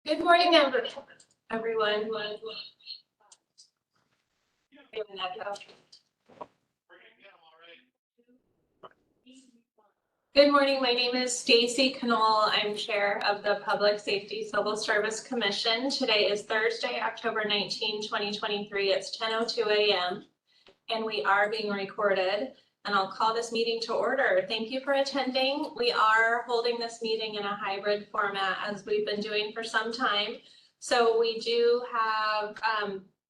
Good morning, everyone. Good morning. My name is Stacy Knoll. I'm chair of the Public Safety Civil Service Commission. Today is Thursday, October 19, 2023. It's 10:02 a.m. and we are being recorded. And I'll call this meeting to order. Thank you for attending. We are holding this meeting in a hybrid format as we've been doing for some time. So we do have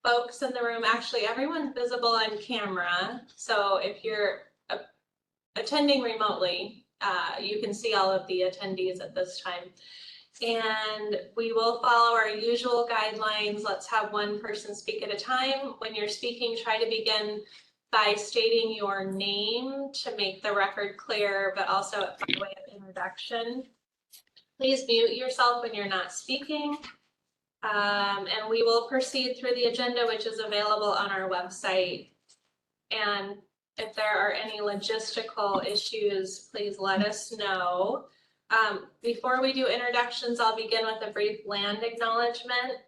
folks in the room. Actually, everyone's visible on camera. So if you're attending remotely, you can see all of the attendees at this time. And we will follow our usual guidelines. Let's have one person speak at a time. When you're speaking, try to begin by stating your name to make the record clear, but also by way of introduction. Please mute yourself when you're not speaking. And we will proceed through the agenda, which is available on our website. And if there are any logistical issues, please let us know. Before we do introductions, I'll begin with a brief land acknowledgement.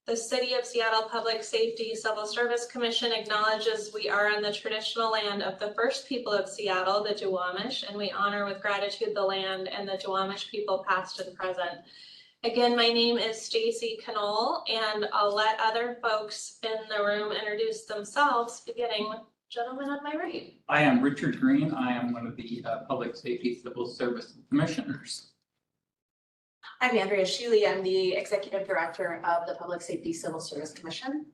The City of Seattle Public Safety Civil Service Commission acknowledges we are on the traditional land of the first people of Seattle, the Duwamish, and we honor with gratitude the land and the Duwamish people past and present. Again, my name is Stacy Knoll, and I'll let other folks in the room introduce themselves, beginning with gentleman on my right. I am Richard Green. I am one of the Public Safety Civil Service Commissioners. I'm Andrea Sheely. I'm the Executive Director of the Public Safety Civil Service Commission.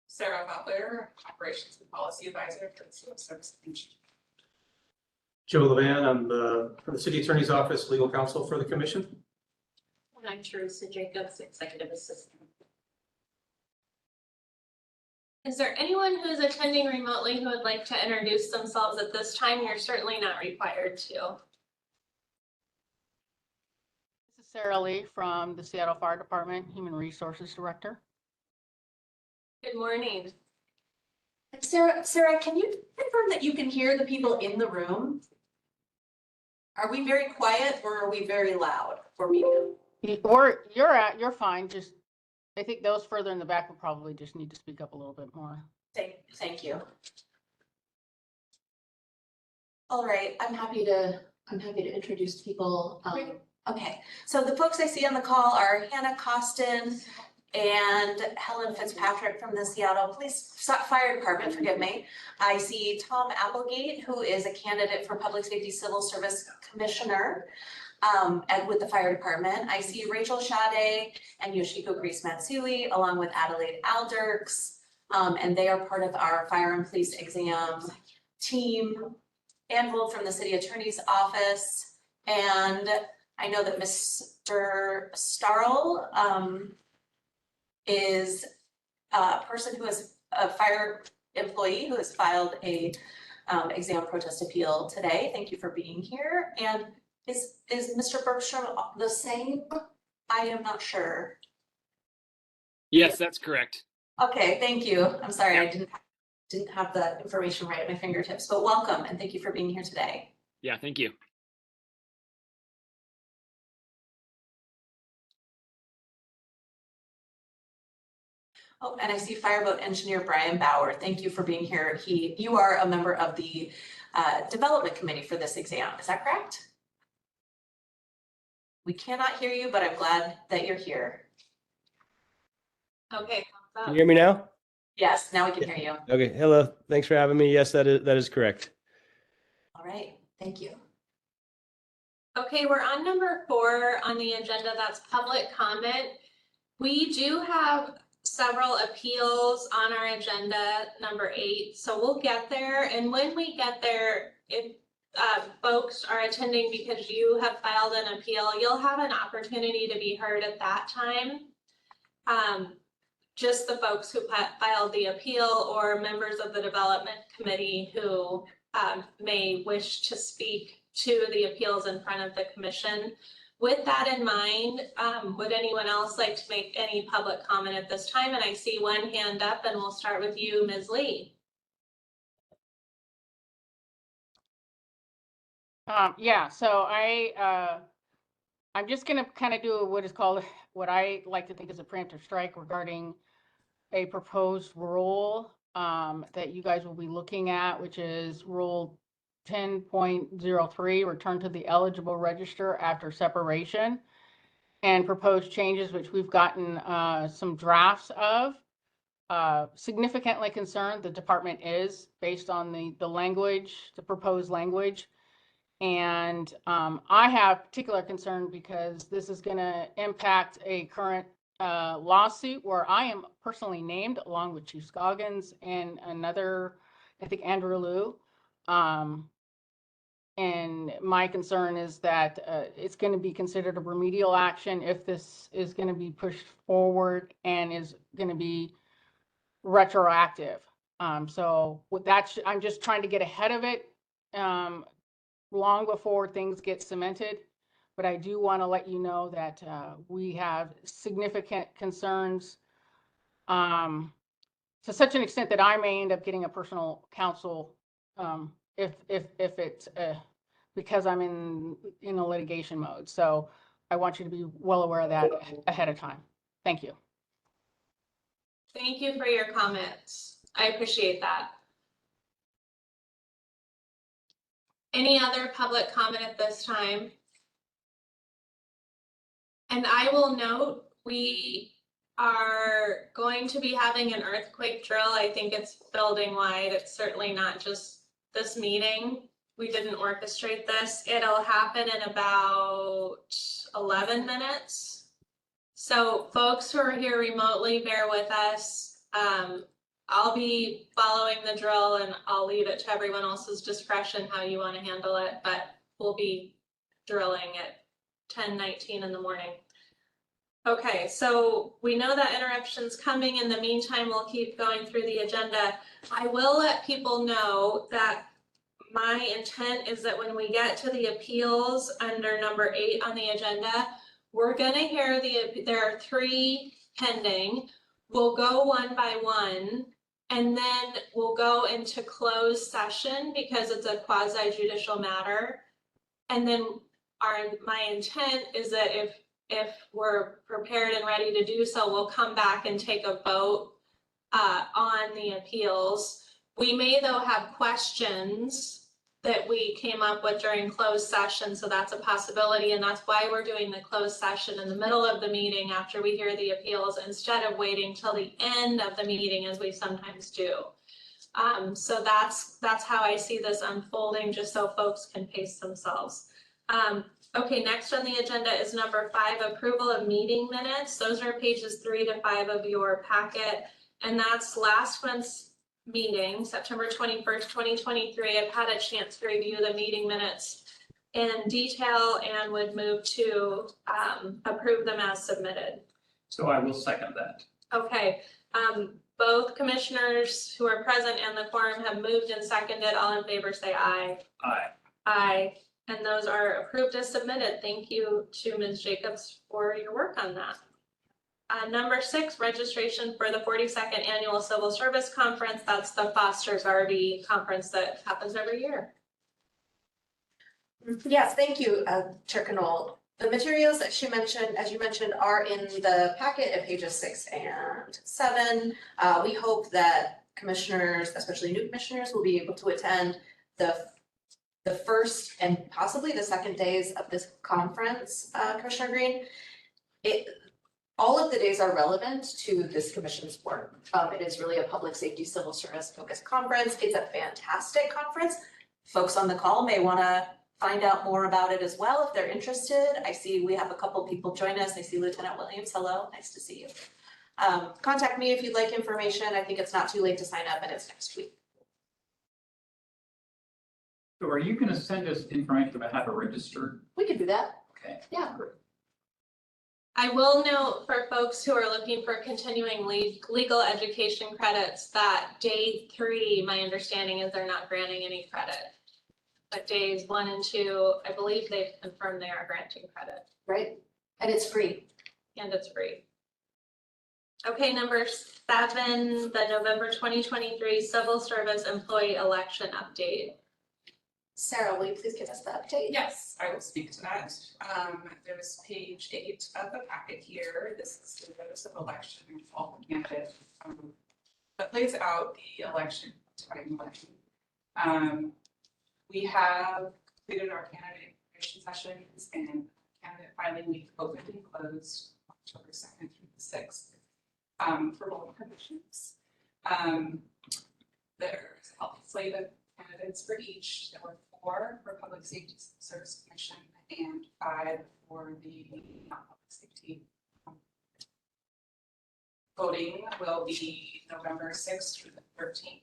Sarah Butler, Operations and Policy Advisor for the Civil Service Commission. Joe Levan, I'm from the City Attorney's Office, Legal Counsel for the Commission. And I'm Teresa Jacobs, Executive Assistant. Is there anyone who's attending remotely who would like to introduce themselves at this time? You're certainly not required to. This is Sarah Lee from the Seattle Fire Department, Human Resources Director. Good morning. Sarah, can you confirm that you can hear the people in the room? Are we very quiet or are we very loud for you? You're fine. Just, I think those further in the back will probably just need to speak up a little bit more. Thank you. All right, I'm happy to introduce people. Okay, so the folks I see on the call are Hannah Costin and Helen Fitzpatrick from the Seattle Fire Department, forgive me. I see Tom Applegate, who is a candidate for Public Safety Civil Service Commissioner and with the Fire Department. I see Rachel Sade and Yoshiko Grease-Matsui, along with Adelaide Alderks, and they are part of our Fire and Police exam team. Ann Gold from the City Attorney's Office, and I know that Mr. Starl is a person who is a fire employee who has filed a exam protest appeal today. Thank you for being here. And is Mr. Bergstrom the same? I am not sure. Yes, that's correct. Okay, thank you. I'm sorry, I didn't have that information right at my fingertips, but welcome and thank you for being here today. Yeah, thank you. Oh, and I see Fireboat Engineer Brian Bauer. Thank you for being here. You are a member of the development committee for this exam. Is that correct? We cannot hear you, but I'm glad that you're here. Okay. Can you hear me now? Yes, now we can hear you. Okay, hello. Thanks for having me. Yes, that is correct. All right, thank you. Okay, we're on number 4 on the agenda. That's public comment. We do have several appeals on our agenda, number 8. So we'll get there. And when we get there, if folks are attending because you have filed an appeal, you'll have an opportunity to be heard at that time. Just the folks who filed the appeal or members of the development committee who may wish to speak to the appeals in front of the commission. With that in mind, would anyone else like to make any public comment at this time? And I see one hand up, and we'll start with you, Ms. Lee. Yeah, so I I'm just gonna kind of do what is called, what I like to think is a preemptive strike regarding a proposed rule that you guys will be looking at, which is Rule 10.03, return to the eligible register after separation, and proposed changes, which we've gotten some drafts of. Significantly concerned the department is based on the language, the proposed language. And I have particular concern because this is going to impact a current lawsuit where I am personally named along with Chief Scoggins and another, I think Andrew Liu. And my concern is that it's going to be considered a remedial action if this is going to be pushed forward and is going to be retroactive. So with that, I'm just trying to get ahead of it long before things get cemented. But I do want to let you know that we have significant concerns to such an extent that I may end up getting a personal counsel if it's because I'm in a litigation mode. So I want you to be well aware of that ahead of time. Thank you. Thank you for your comments. I appreciate that. Any other public comment at this time? And I will note, we are going to be having an earthquake drill. I think it's building wide. It's certainly not just this meeting. We didn't orchestrate this. It'll happen in about 11 minutes. So folks who are here remotely, bear with us. I'll be following the drill and I'll leave it to everyone else's discretion how you want to handle it, but we'll be drilling at 10:19 in the morning. Okay, so we know that interruption's coming. In the meantime, we'll keep going through the agenda. I will let people know that my intent is that when we get to the appeals under number 8 on the agenda, we're gonna hear there are 3 pending. We'll go one by one, and then we'll go into closed session because it's a quasi judicial matter. And then my intent is that if we're prepared and ready to do so, we'll come back and take a vote on the appeals. We may though have questions that we came up with during closed session, so that's a possibility, and that's why we're doing the closed session in the middle of the meeting after we hear the appeals instead of waiting till the end of the meeting as we sometimes do. So that's how I see this unfolding, just so folks can pace themselves. Okay, next on the agenda is number 5, approval of meeting minutes. Those are pages 3 to 5 of your packet, and that's last month's meeting, September 21st, 2023. I've had a chance to review the meeting minutes in detail and would move to approve them as submitted. So I will second that. Okay, both commissioners who are present and the quorum have moved and seconded. All in favor say aye. Aye. Aye, and those are approved as submitted. Thank you to Ms. Jacobs for your work on that. Number 6, registration for the 42nd Annual Civil Service Conference. That's the Foster's RV conference that happens every year. Yes, thank you, Chair Knoll. The materials that as you mentioned, are in the packet at pages 6 and 7. We hope that commissioners, especially new commissioners, will be able to attend the first and possibly the second days of this conference, Commissioner Green. All of the days are relevant to this commission's work. It is really a public safety civil service focused conference. It's a fantastic conference. Folks on the call may want to find out more about it as well if they're interested. I see we have a couple people join us. I see Lieutenant Williams. Hello, nice to see you. Contact me if you'd like information. I think it's not too late to sign up, and it's next week. So are you going to send us information about how to register? We could do that. Okay. Yeah. I will note for folks who are looking for continuing legal education credits that day 3, my understanding is they're not granting any credit. But days 1 and 2, I believe they've confirmed they are granting credit. Right, and it's free. And it's free. Okay, number 7, the November 2023 Civil Service Employee Election Update. Sarah, will you please give us the update? Yes, I will speak to that. There's page 8 of the packet here. This is the notice of election for all candidates. That lays out the election timeline. We have completed our candidate information sessions and candidate filing week opened and closed October 2nd through the 6th for both commissions. There's a healthy slate of candidates for each. There were 4 for Public Safety Service Commission and 5 for the non-public safety. Voting will be November 6th through the 13th.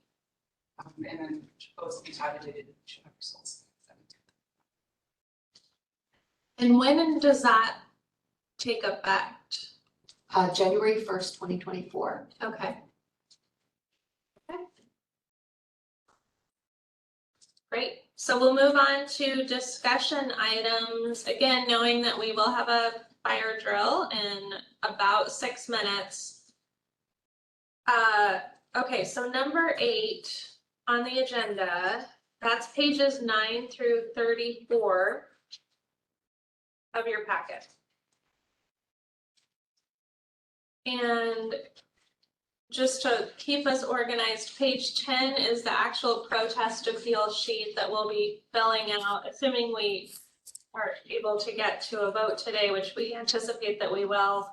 And then votes will be tabulated and should have results. And when does that take effect? January 1st, 2024. Okay. Great, so we'll move on to discussion items, again, knowing that we will have a fire drill in about 6 minutes. Okay, so number 8 on the agenda, that's pages 9 through 34 of your packet. And just to keep us organized, page 10 is the actual protest appeal sheet that we'll be filling out, assuming we are able to get to a vote today, which we anticipate that we will.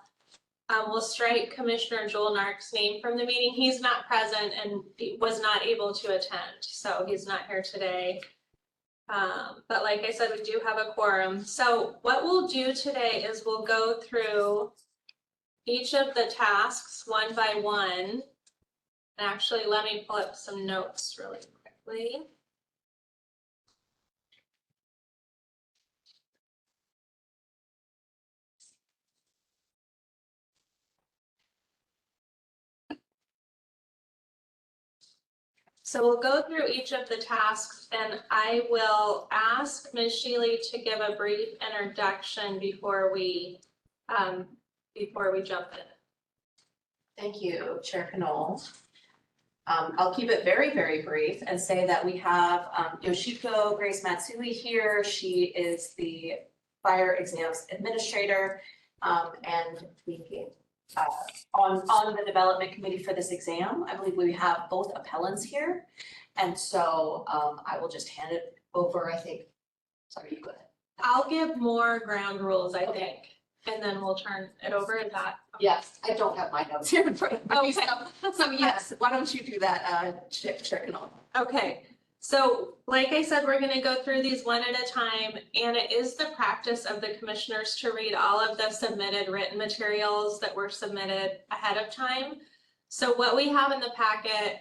We'll strike Commissioner Joel Nark's name from the meeting. He's not present and he was not able to attend, so he's not here today. But like I said, we do have a quorum. So what we'll do today is we'll go through each of the tasks one by one. Actually, let me pull up some notes really quickly. So we'll go through each of the tasks and I will ask Ms. Shealy to give a brief introduction before we jump in. Thank you, Chair Knoll. I'll keep it very, very brief and say that we have Yoshiko Grace Matsui here. She is the fire exams administrator and we on the development committee for this exam. I believe we have both appellants here. And so I will just hand it over, I think. Sorry, you go ahead. I'll give more ground rules, I Okay. think, and then we'll turn it over. Is that? Yes, I don't have my notes here in front of me. Okay. So yes, why don't you do that, Chair Knoll? Okay, so like I said, we're gonna go through these one at a time, and it is the practice of the commissioners to read all of the submitted written materials that were submitted ahead of time. So what we have in the packet,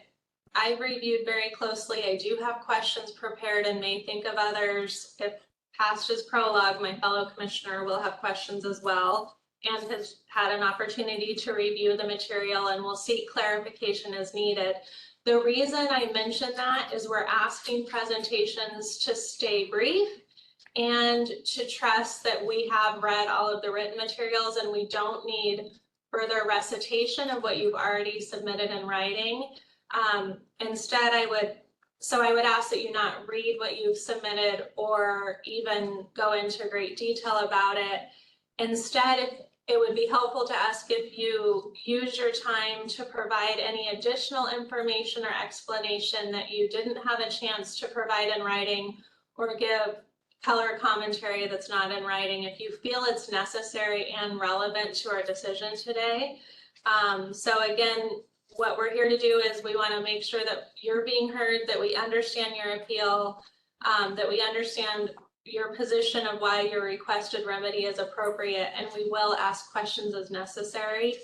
I've reviewed very closely. I do have questions prepared and may think of others. If past is prologue, my fellow commissioner will have questions as well and has had an opportunity to review the material and will seek clarification as needed. The reason I mention that is we're asking presentations to stay brief and to trust that we have read all of the written materials and we don't need further recitation of what you've already submitted in writing. Instead, I would ask that you not read what you've submitted or even go into great detail about it. Instead, it would be helpful to ask if you use your time to provide any additional information or explanation that you didn't have a chance to provide in writing or give color commentary that's not in writing if you feel it's necessary and relevant to our decision today. So again, what we're here to do is we want to make sure that you're being heard, that we understand your appeal, that we understand your position of why your requested remedy is appropriate, and we will ask questions as necessary.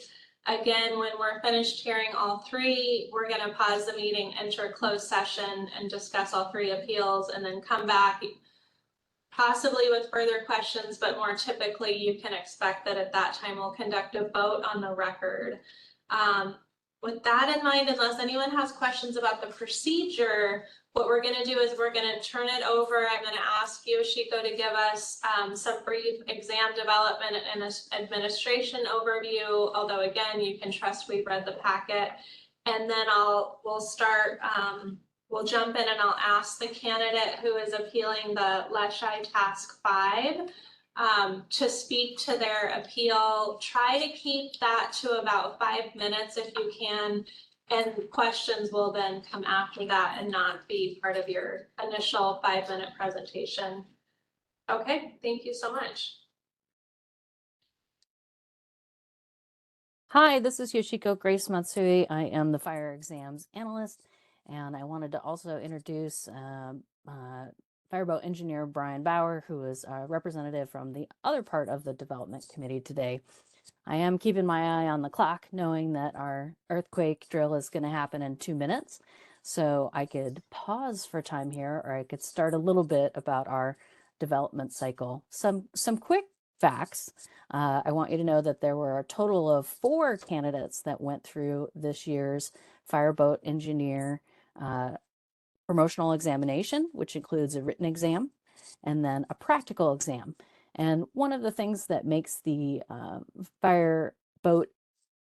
Again, when we're finished hearing all 3, we're going to pause the meeting, enter a closed session, and discuss all 3 appeals, and then come back possibly with further questions, but more typically you can expect that at that time we'll conduct a vote on the record. With that in mind, unless anyone has questions about the procedure, what we're going to do is we're going to turn it over. I'm going to ask Yoshiko to give us some brief exam development and administration overview, although again, you can trust we've read the packet. And then we'll start we'll jump in and I'll ask the candidate who is appealing the Leschi Task 5 to speak to their appeal. Try to keep that to about 5 minutes if you can. And questions will then come after that and not be part of your initial 5-minute presentation. Okay, thank you so much. Hi, this is Yoshiko Grace Matsui. I am the fire exams analyst, and I wanted to also introduce fireboat engineer Brian Bauer, who is a representative from the other part of the development committee today. I am keeping my eye on the clock, knowing that our earthquake drill is going to happen in 2 minutes. So I could pause for time here, or I could start a little bit about our development cycle. Some quick facts. I want you to know that there were a total of 4 candidates that went through this year's fireboat engineer promotional examination, which includes a written exam and then a practical exam. And one of the things that makes the fireboat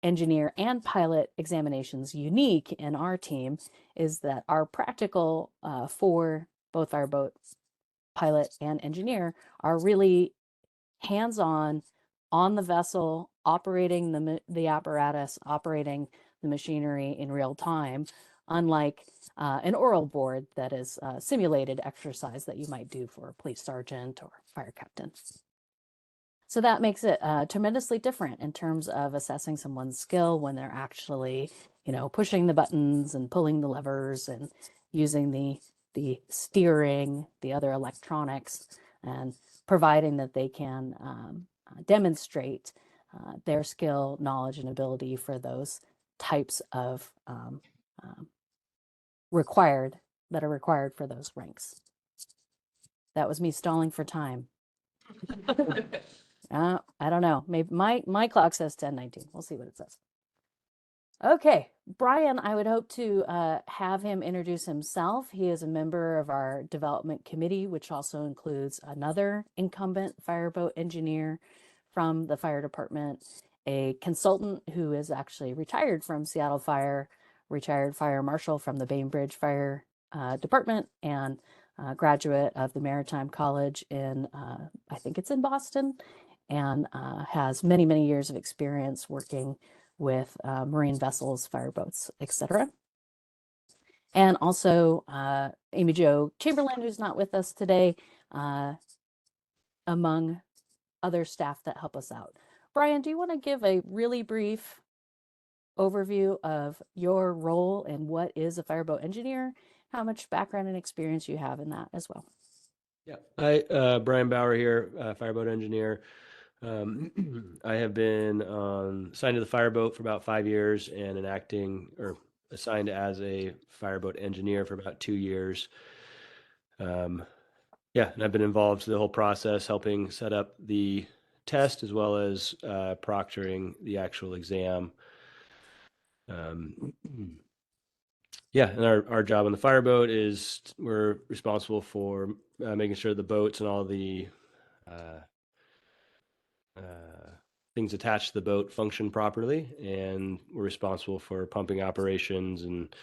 engineer and pilot examinations unique in our team is that our practical for both fireboat pilot and engineer are really hands-on on the vessel, operating the apparatus, operating the machinery in real time, unlike an oral board that is a simulated exercise that you might do for a police sergeant or fire captain. So that makes it tremendously different in terms of assessing someone's skill when they're actually, pushing the buttons and pulling the levers and using the steering, the other electronics, and providing that they can demonstrate their skill, knowledge, and ability for those types of required for those ranks. That was me stalling for time. I don't know. Maybe my clock says 10:19. We'll see what it says. Okay, Brian, I would hope to have him introduce himself. He is a member of our development committee, which also includes another incumbent fireboat engineer from the fire department, a consultant who is actually retired from Seattle Fire, retired fire marshal from the Bainbridge Fire Department, and graduate of the Maritime College in, I think it's in Boston, and has many, many years of experience working with marine vessels, fireboats, etc. And also Amy Jo Chamberlain, who's not with us today, among other staff that help us out. Brian, do you want to give a really brief overview of your role and what is a fireboat engineer, how much background and experience you have in that as well? Yeah. Hi, Brian Bauer here, fireboat engineer. I have been assigned to the fireboat for about 5 years and assigned as a fireboat engineer for about 2 years. And I've been involved in the whole process, helping set up the test as well as proctoring the actual exam. And our job on the fireboat is we're responsible for making sure the boats and all the things attached to the boat function properly, and we're responsible for pumping operations and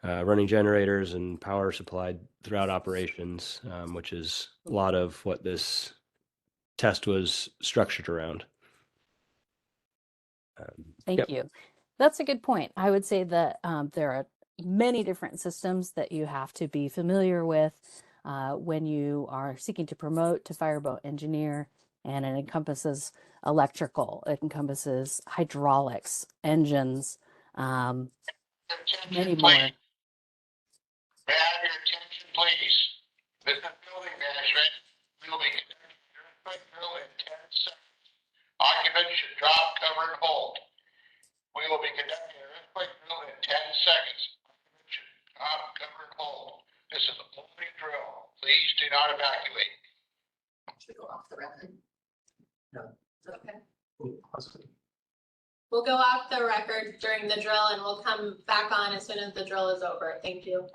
running generators and power supplied throughout operations, which is a lot of what this test was structured around. Thank you. That's a good point. I would say that there are many different systems that you have to be familiar with when you are seeking to promote to fireboat engineer, and it encompasses electrical, it encompasses hydraulics, engines, many more. May I have your attention, please? This is building management. We will be conducting an earthquake drill in 10 seconds. Occupants should drop, cover, and hold. We will be conducting an earthquake drill in 10 seconds. Occupants should drop, cover, and hold. This is a holding drill. Please do not evacuate. Should we go off the record? No. Okay. We'll go off the record during the drill and we'll come back on as soon as the drill is over. Thank you.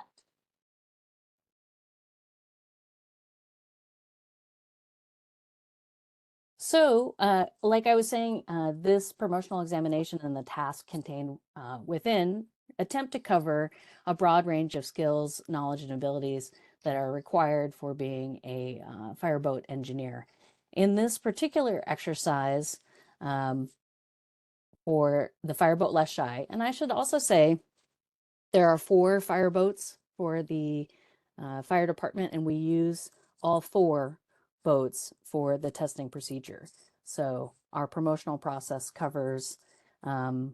So, like I was saying, this promotional examination and the task contained within attempt to cover a broad range of skills, knowledge, and abilities that are required for being a fireboat engineer. In this particular exercise, for the fireboat Less Shy, and I should also say there are 4 fireboats for the fire department, and we use all 4 boats for the testing procedure. So our promotional process covers 2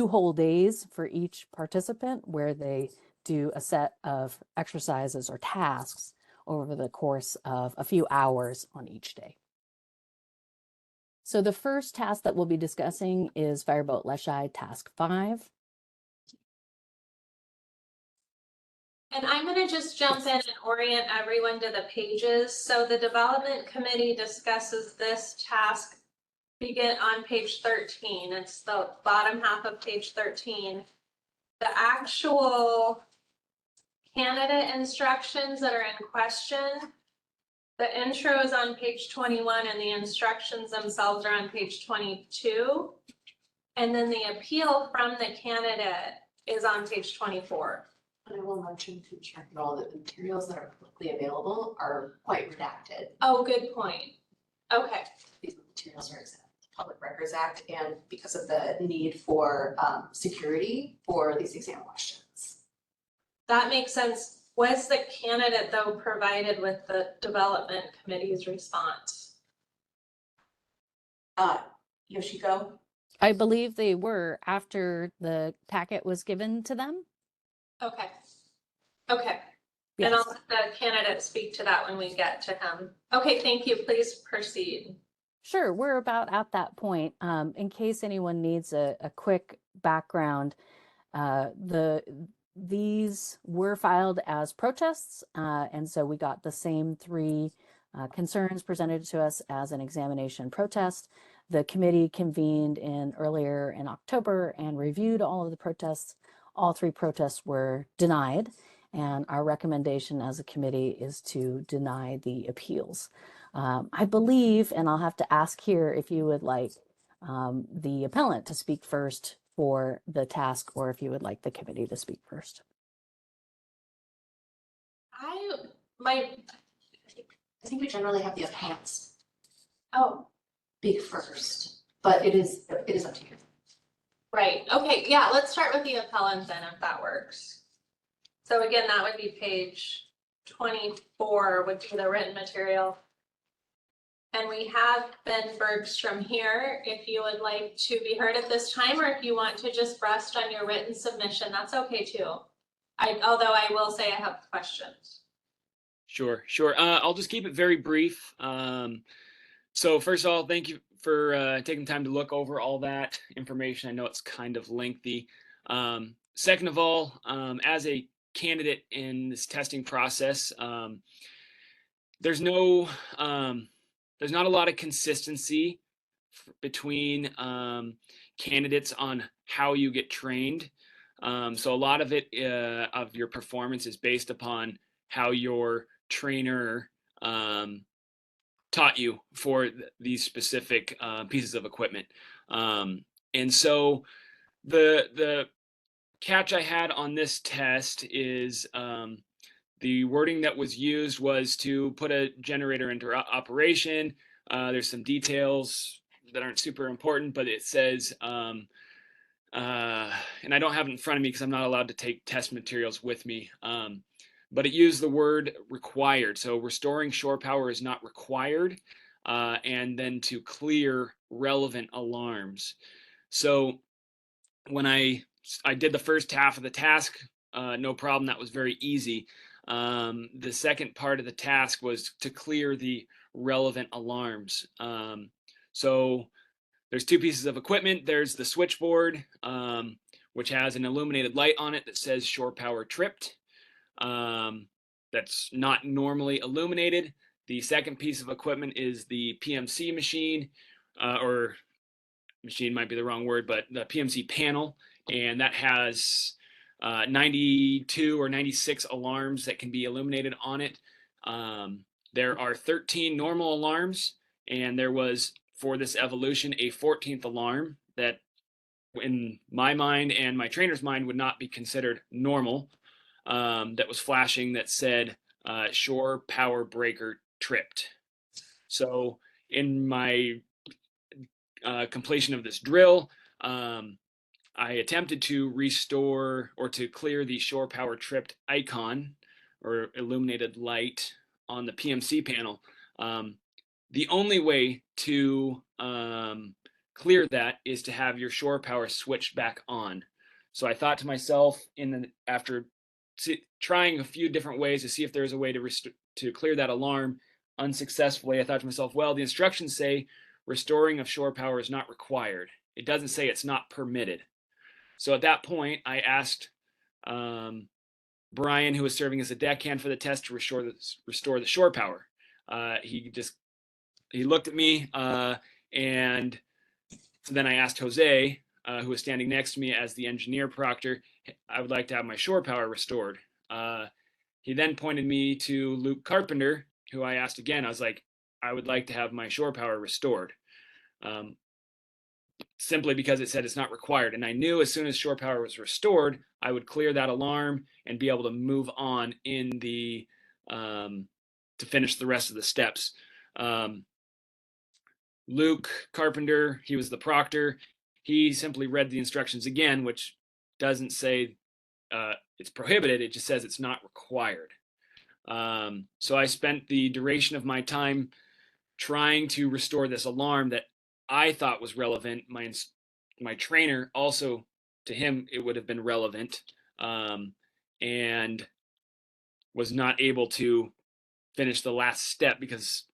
whole days for each participant, where they do a set of exercises or tasks over the course of a few hours on each day. So the first task that we'll be discussing is Fireboat Less Shy Task 5. And I'm going to just jump in and orient everyone to the pages. So the development committee discusses this task begin on page 13. It's the bottom half of page 13. The actual candidate instructions that are in question, the intro is on page 21 and the instructions themselves are on page 22. And then the appeal from the candidate is on page 24. And I will mention to Chair Knoll that the materials that are publicly available are quite redacted. Oh, good point. Okay. These materials are exempt from the Public Records Act, and because of the need for security for these exam questions. That makes sense. Was the candidate though provided with the development committee's response? Yoshiko? I believe they were after the packet was given to them. Okay. Okay. Yes. And I'll let the candidate speak to that when we get to him. Okay, thank you. Please proceed. Sure, we're about at that point. In case anyone needs a quick background, these were filed as protests, and so we got the same 3 concerns presented to us as an examination protest. The committee convened earlier in October and reviewed all of the protests. All 3 protests were denied, and our recommendation as a committee is to deny the appeals. I believe, and I'll have to ask here if you would like the appellant to speak first for the task, or if you would like the committee to speak first. I think we generally have the appellants speak first, but it is up to you. Right. Okay. Yeah, let's start with the appellant then, if that works. So again, that would be page 24 would be the written material. And we have Ben Bergstrom here, if you would like to be heard at this time, or if you want to just rest on your written submission, that's okay too. Although I will say I have questions. Sure. I'll just keep it very brief. So first of all, thank you for taking time to look over all that information. I know it's kind of lengthy. Second of all, as a candidate in this testing process, there's not a lot of consistency between candidates on how you get trained. So a lot of it of your performance is based upon how your trainer taught you for these specific pieces of equipment. And so the catch I had on this test is the wording that was used was to put a generator into operation. There's some details that aren't super important, but it says, and I don't have it in front of me because I'm not allowed to take test materials with me, but it used the word required. So restoring shore power is not required, and then to clear relevant alarms. So when I did the first half of the task, no problem, that was very easy. The second part of the task was to clear the relevant alarms. So there's 2 pieces of equipment. There's the switchboard, which has an illuminated light on it that says shore power tripped. That's not normally illuminated. The second piece of equipment is the PMC machine, or machine might be the wrong word, but the PMC panel, and that has 92 or 96 alarms that can be illuminated on it. There are 13 normal alarms, and there was, for this evolution, a 14th alarm that in my mind and my trainer's mind would not be considered normal, that was flashing that said shore power breaker tripped. So in my completion of this drill, I attempted to restore or to clear the shore power tripped icon or illuminated light on the PMC panel. The only way to clear that is to have your shore power switched back on. So I thought to myself, after trying a few different ways to see if there's a way to clear that alarm unsuccessfully, I thought to myself, well, the instructions say restoring of shore power is not required. It doesn't say it's not permitted. So at that point, I asked Brian, who was serving as a deckhand for the test, to restore the shore power. He looked at me, and then I asked Jose, who was standing next to me as the engineer proctor, I would like to have my shore power restored. He then pointed me to Luke Carpenter, who I asked again. I was like, I would like to have my shore power restored. Simply because it said it's not required. And I knew as soon as shore power was restored, I would clear that alarm and be able to move on to finish the rest of the steps. Luke Carpenter, he was the proctor. He simply read the instructions again, which doesn't say it's prohibited. It just says it's not required. So I spent the duration of my time trying to restore this alarm that I thought was relevant. My trainer also, to him, it would have been relevant, and was not able to finish the last step because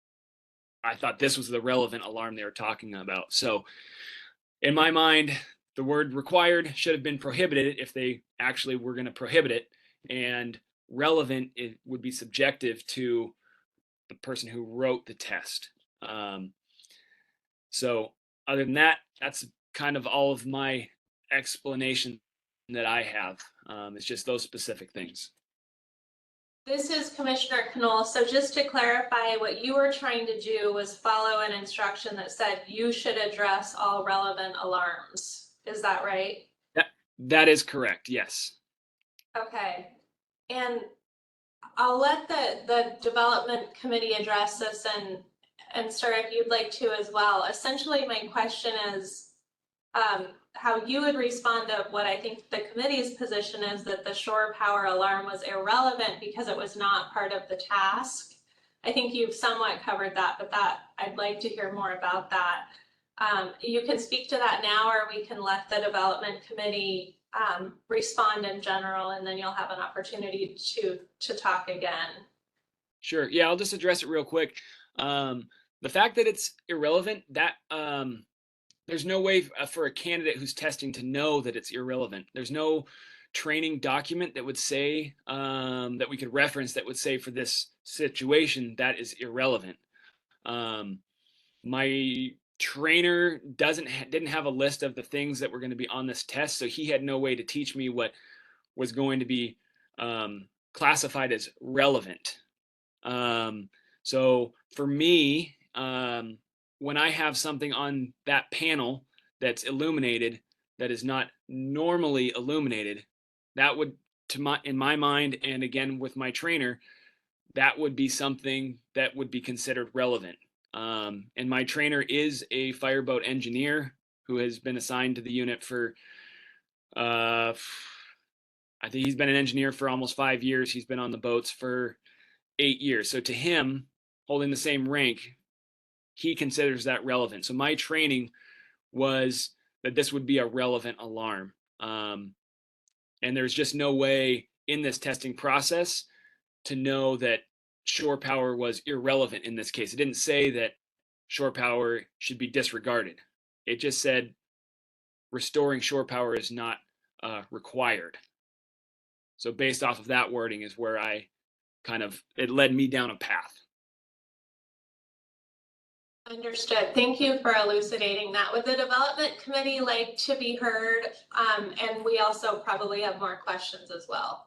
I thought this was the relevant alarm they were talking about. So in my mind, the word required should have been prohibited if they actually were going to prohibit it, and relevant, it would be subjective to the person who wrote the test. So other than that, that's kind of all of my explanation that I have. It's just those specific things. This is Commissioner Knoll. So just to clarify, what you were trying to do was follow an instruction that said you should address all relevant alarms. Is that right? That is correct, yes. Okay. And I'll let the development committee address this, and sir, if you'd like to as well. Essentially, my question is how you would respond to what I think the committee's position is, that the shore power alarm was irrelevant because it was not part of the task. I think you've somewhat covered that, but I'd like to hear more about that. You can speak to that now, or we can let the development committee respond in general, and then you'll have an opportunity to talk again. Sure. Yeah, I'll just address it real quick. The fact that it's irrelevant, that there's no way for a candidate who's testing to know that it's irrelevant. There's no training document that would say that we could reference that would say for this situation that is irrelevant. My trainer didn't have a list of the things that were going to be on this test, so he had no way to teach me what was going to be classified as relevant. So for me, when I have something on that panel that's illuminated that is not normally illuminated, that would, in my mind, and again with my trainer, that would be something that would be considered relevant. And my trainer is a fireboat engineer who has been assigned to the unit for, I think he's been an engineer for almost 5 years. He's been on the boats for 8 years. So to him, holding the same rank, he considers that relevant. So my training was that this would be a relevant alarm. And there's just no way in this testing process to know that shore power was irrelevant in this case. It didn't say that shore power should be disregarded. It just said restoring shore power is not required. So based off of that wording is where it led me down a path. Understood. Thank you for elucidating that. Would the development committee like to be heard? And we also probably have more questions as well.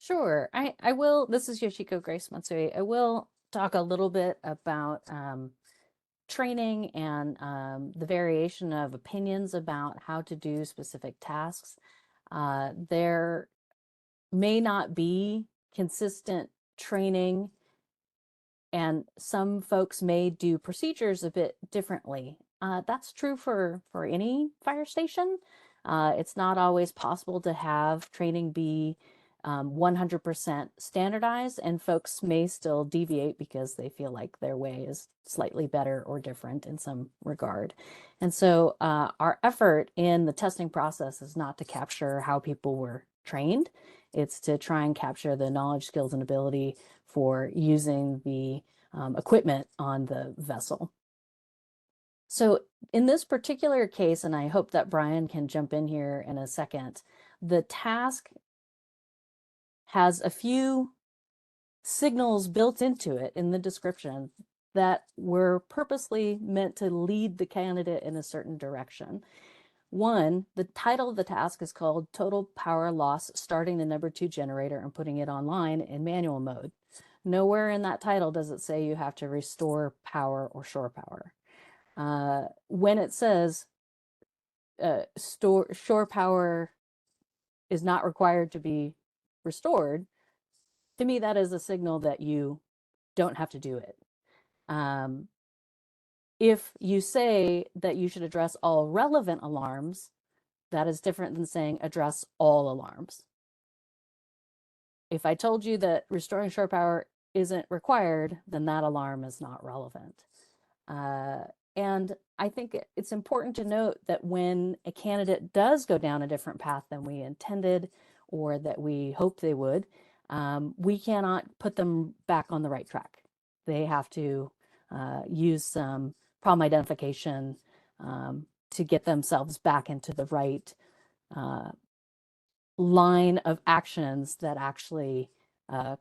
Sure, I will. This is Yoshiko Grace Matsui. I will talk a little bit about training and the variation of opinions about how to do specific tasks, there may not be consistent training, and some folks may do procedures a bit differently. That's true for any fire station. It's not always possible to have training be 100% standardized, and folks may still deviate because they feel like their way is slightly better or different in some regard. And so our effort in the testing process is not to capture how people were trained. It's to try and capture the knowledge, skills, and ability for using the equipment on the vessel. So in this particular case, and I hope that Brian can jump in here in a second, the task has a few signals built into it in the description that were purposely meant to lead the candidate in a certain direction. One, the title of the task is called Total Power Loss, starting the number 2 generator and putting it online in manual mode. Nowhere in that title does it say you have to restore power or shore power. When it says shore power is not required to be restored, to me, that is a signal that you don't have to do it. If you say that you should address all relevant alarms, that is different than saying address all alarms. If I told you that restoring shore power isn't required, then that alarm is not relevant. And I think it's important to note that when a candidate does go down a different path than we intended or that we hoped they would, we cannot put them back on the right track. They have to use some problem identification to get themselves back into the right line of actions that actually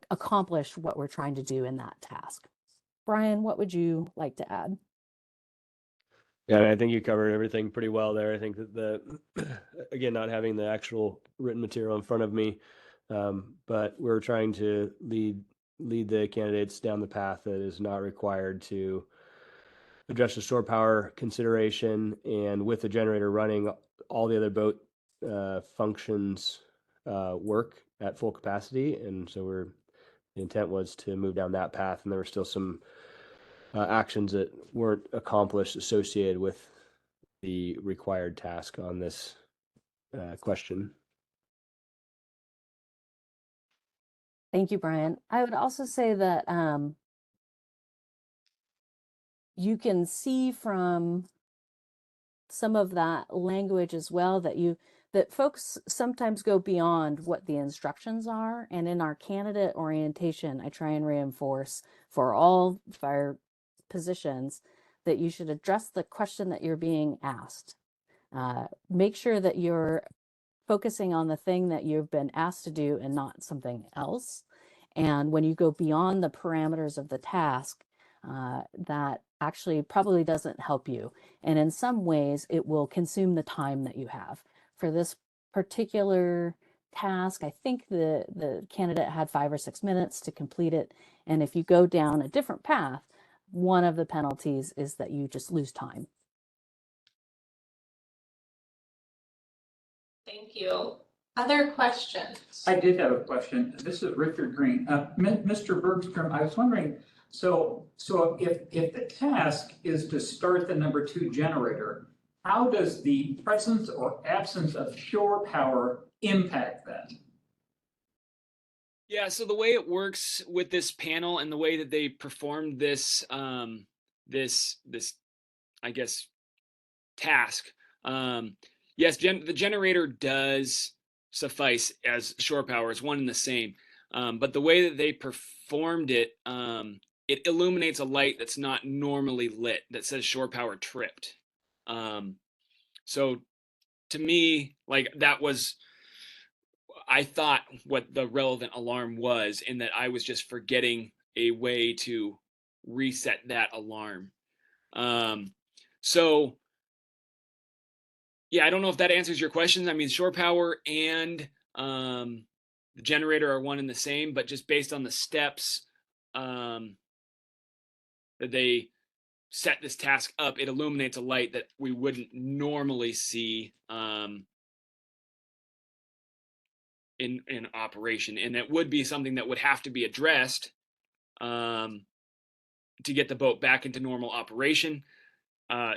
accomplish what we're trying to do in that task. Brian, what would you like to add? Yeah, I think you covered everything pretty well there. I think that again, not having the actual written material in front of me, but we're trying to lead the candidates down the path that is not required to address the shore power consideration, and with the generator running, all the other boat functions work at full capacity, and so the intent was to move down that path, and there were still some actions that weren't accomplished associated with the required task on this question. Thank you, Brian. I would also say that you can see from some of that language as well that folks sometimes go beyond what the instructions are. And in our candidate orientation, I try and reinforce for all fire positions that you should address the question that you're being asked. Make sure that you're focusing on the thing that you've been asked to do and not something else. And when you go beyond the parameters of the task, that actually probably doesn't help you. And in some ways, it will consume the time that you have. For this particular task, I think the candidate had 5 or 6 minutes to complete it. And if you go down a different path, one of the penalties is that you just lose time. Thank you. Other questions? I did have a question. This is Richard Green. Mr. Bergstrom, I was wondering, so if the task is to start the number 2 generator, how does the presence or absence of shore power impact that? Yeah, so the way it works with this panel and the way that they performed this this I guess task, yes, the generator does suffice as shore power. It's one and the same, but the way that they performed it, it illuminates a light that's not normally lit that says shore power tripped. So to me, like, that was, I thought, what the relevant alarm was, in that I was just forgetting a way to reset that alarm. So yeah, I don't know if that answers your questions. I mean, shore power and the generator are one and the same, but just based on the steps that they set this task up, it illuminates a light that we wouldn't normally see in operation, and it would be something that would have to be addressed to get the boat back into normal operation.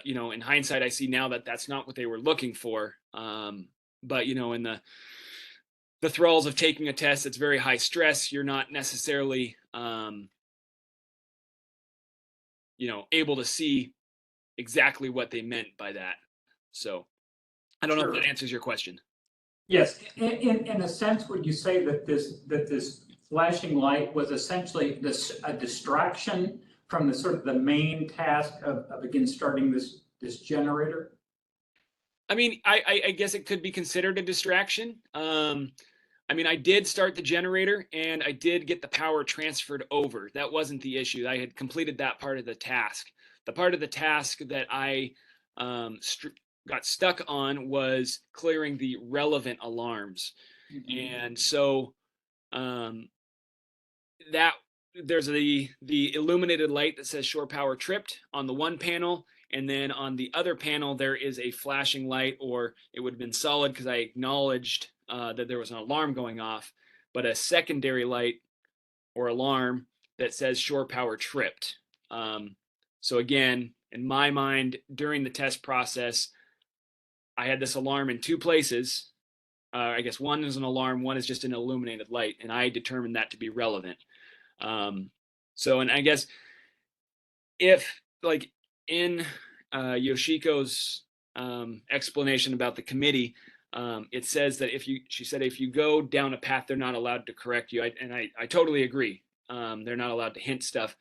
You know, in hindsight, I see now that that's not what they were looking for. But you know, in the thralls of taking a test that's very high stress, you're not necessarily you know, able to see exactly what they meant by that. So I don't know if that answers your question. Yes, in a sense, would you say that this flashing light was essentially a distraction from the sort of the main task of again starting this generator? I mean, I guess it could be considered a distraction. I mean, I did start the generator and I did get the power transferred over. That wasn't the issue. I had completed that part of the task. The part of the task that I got stuck on was clearing the relevant alarms. And so that there's the illuminated light that says shore power tripped on the one panel, and then on the other panel there is a flashing light, or it would have been solid because I acknowledged that there was an alarm going off, but a secondary light or alarm that says shore power tripped. So again, in my mind, during the test process, I had this alarm in two places. I guess one is an alarm, one is just an illuminated light, and I determined that to be relevant. So, and I guess if like in Yoshiko's explanation about the committee, it says that she said, if you go down a path, they're not allowed to correct you. I totally agree. They're not allowed to hint stuff.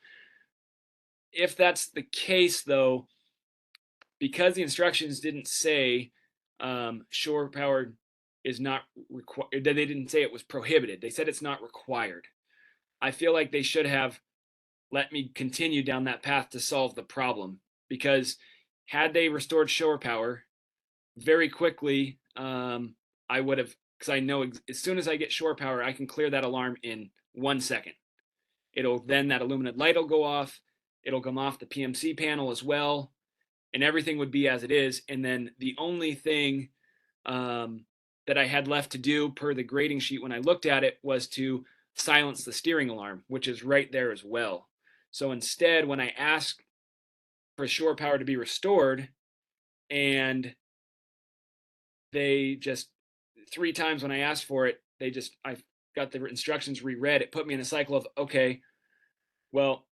If that's the case though, because the instructions didn't say shore power is not required, they didn't say it was prohibited. They said it's not required. I feel like they should have let me continue down that path to solve the problem, because had they restored shore power very quickly, I would have, because I know as soon as I get shore power, I can clear that alarm in 1 second. Then that illuminated light will go off. It'll come off the PMC panel as well, and everything would be as it is. And then the only thing that I had left to do per the grading sheet when I looked at it was to silence the steering alarm, which is right there as well. So instead, when I asked for shore power to be restored, and they just 3 times when I asked for it, I got the instructions reread. It put me in a cycle of, okay, well,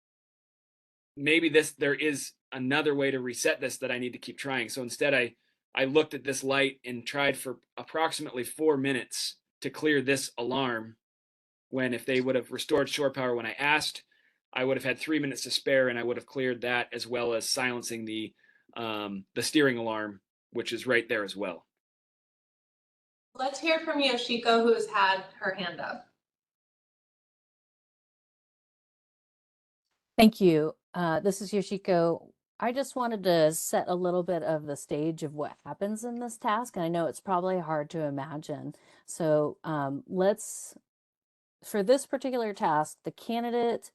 maybe there is another way to reset this that I need to keep trying. So instead, I looked at this light and tried for approximately 4 minutes to clear this alarm, when if they would have restored shore power when I asked, I would have had 3 minutes to spare, and I would have cleared that, as well as silencing the steering alarm, which is right there as well. Let's hear from Yoshiko, who's had her hand up. Thank you. This is Yoshiko. I just wanted to set a little bit of the stage of what happens in this task. And I know it's probably hard to imagine. So for this particular task, the candidate,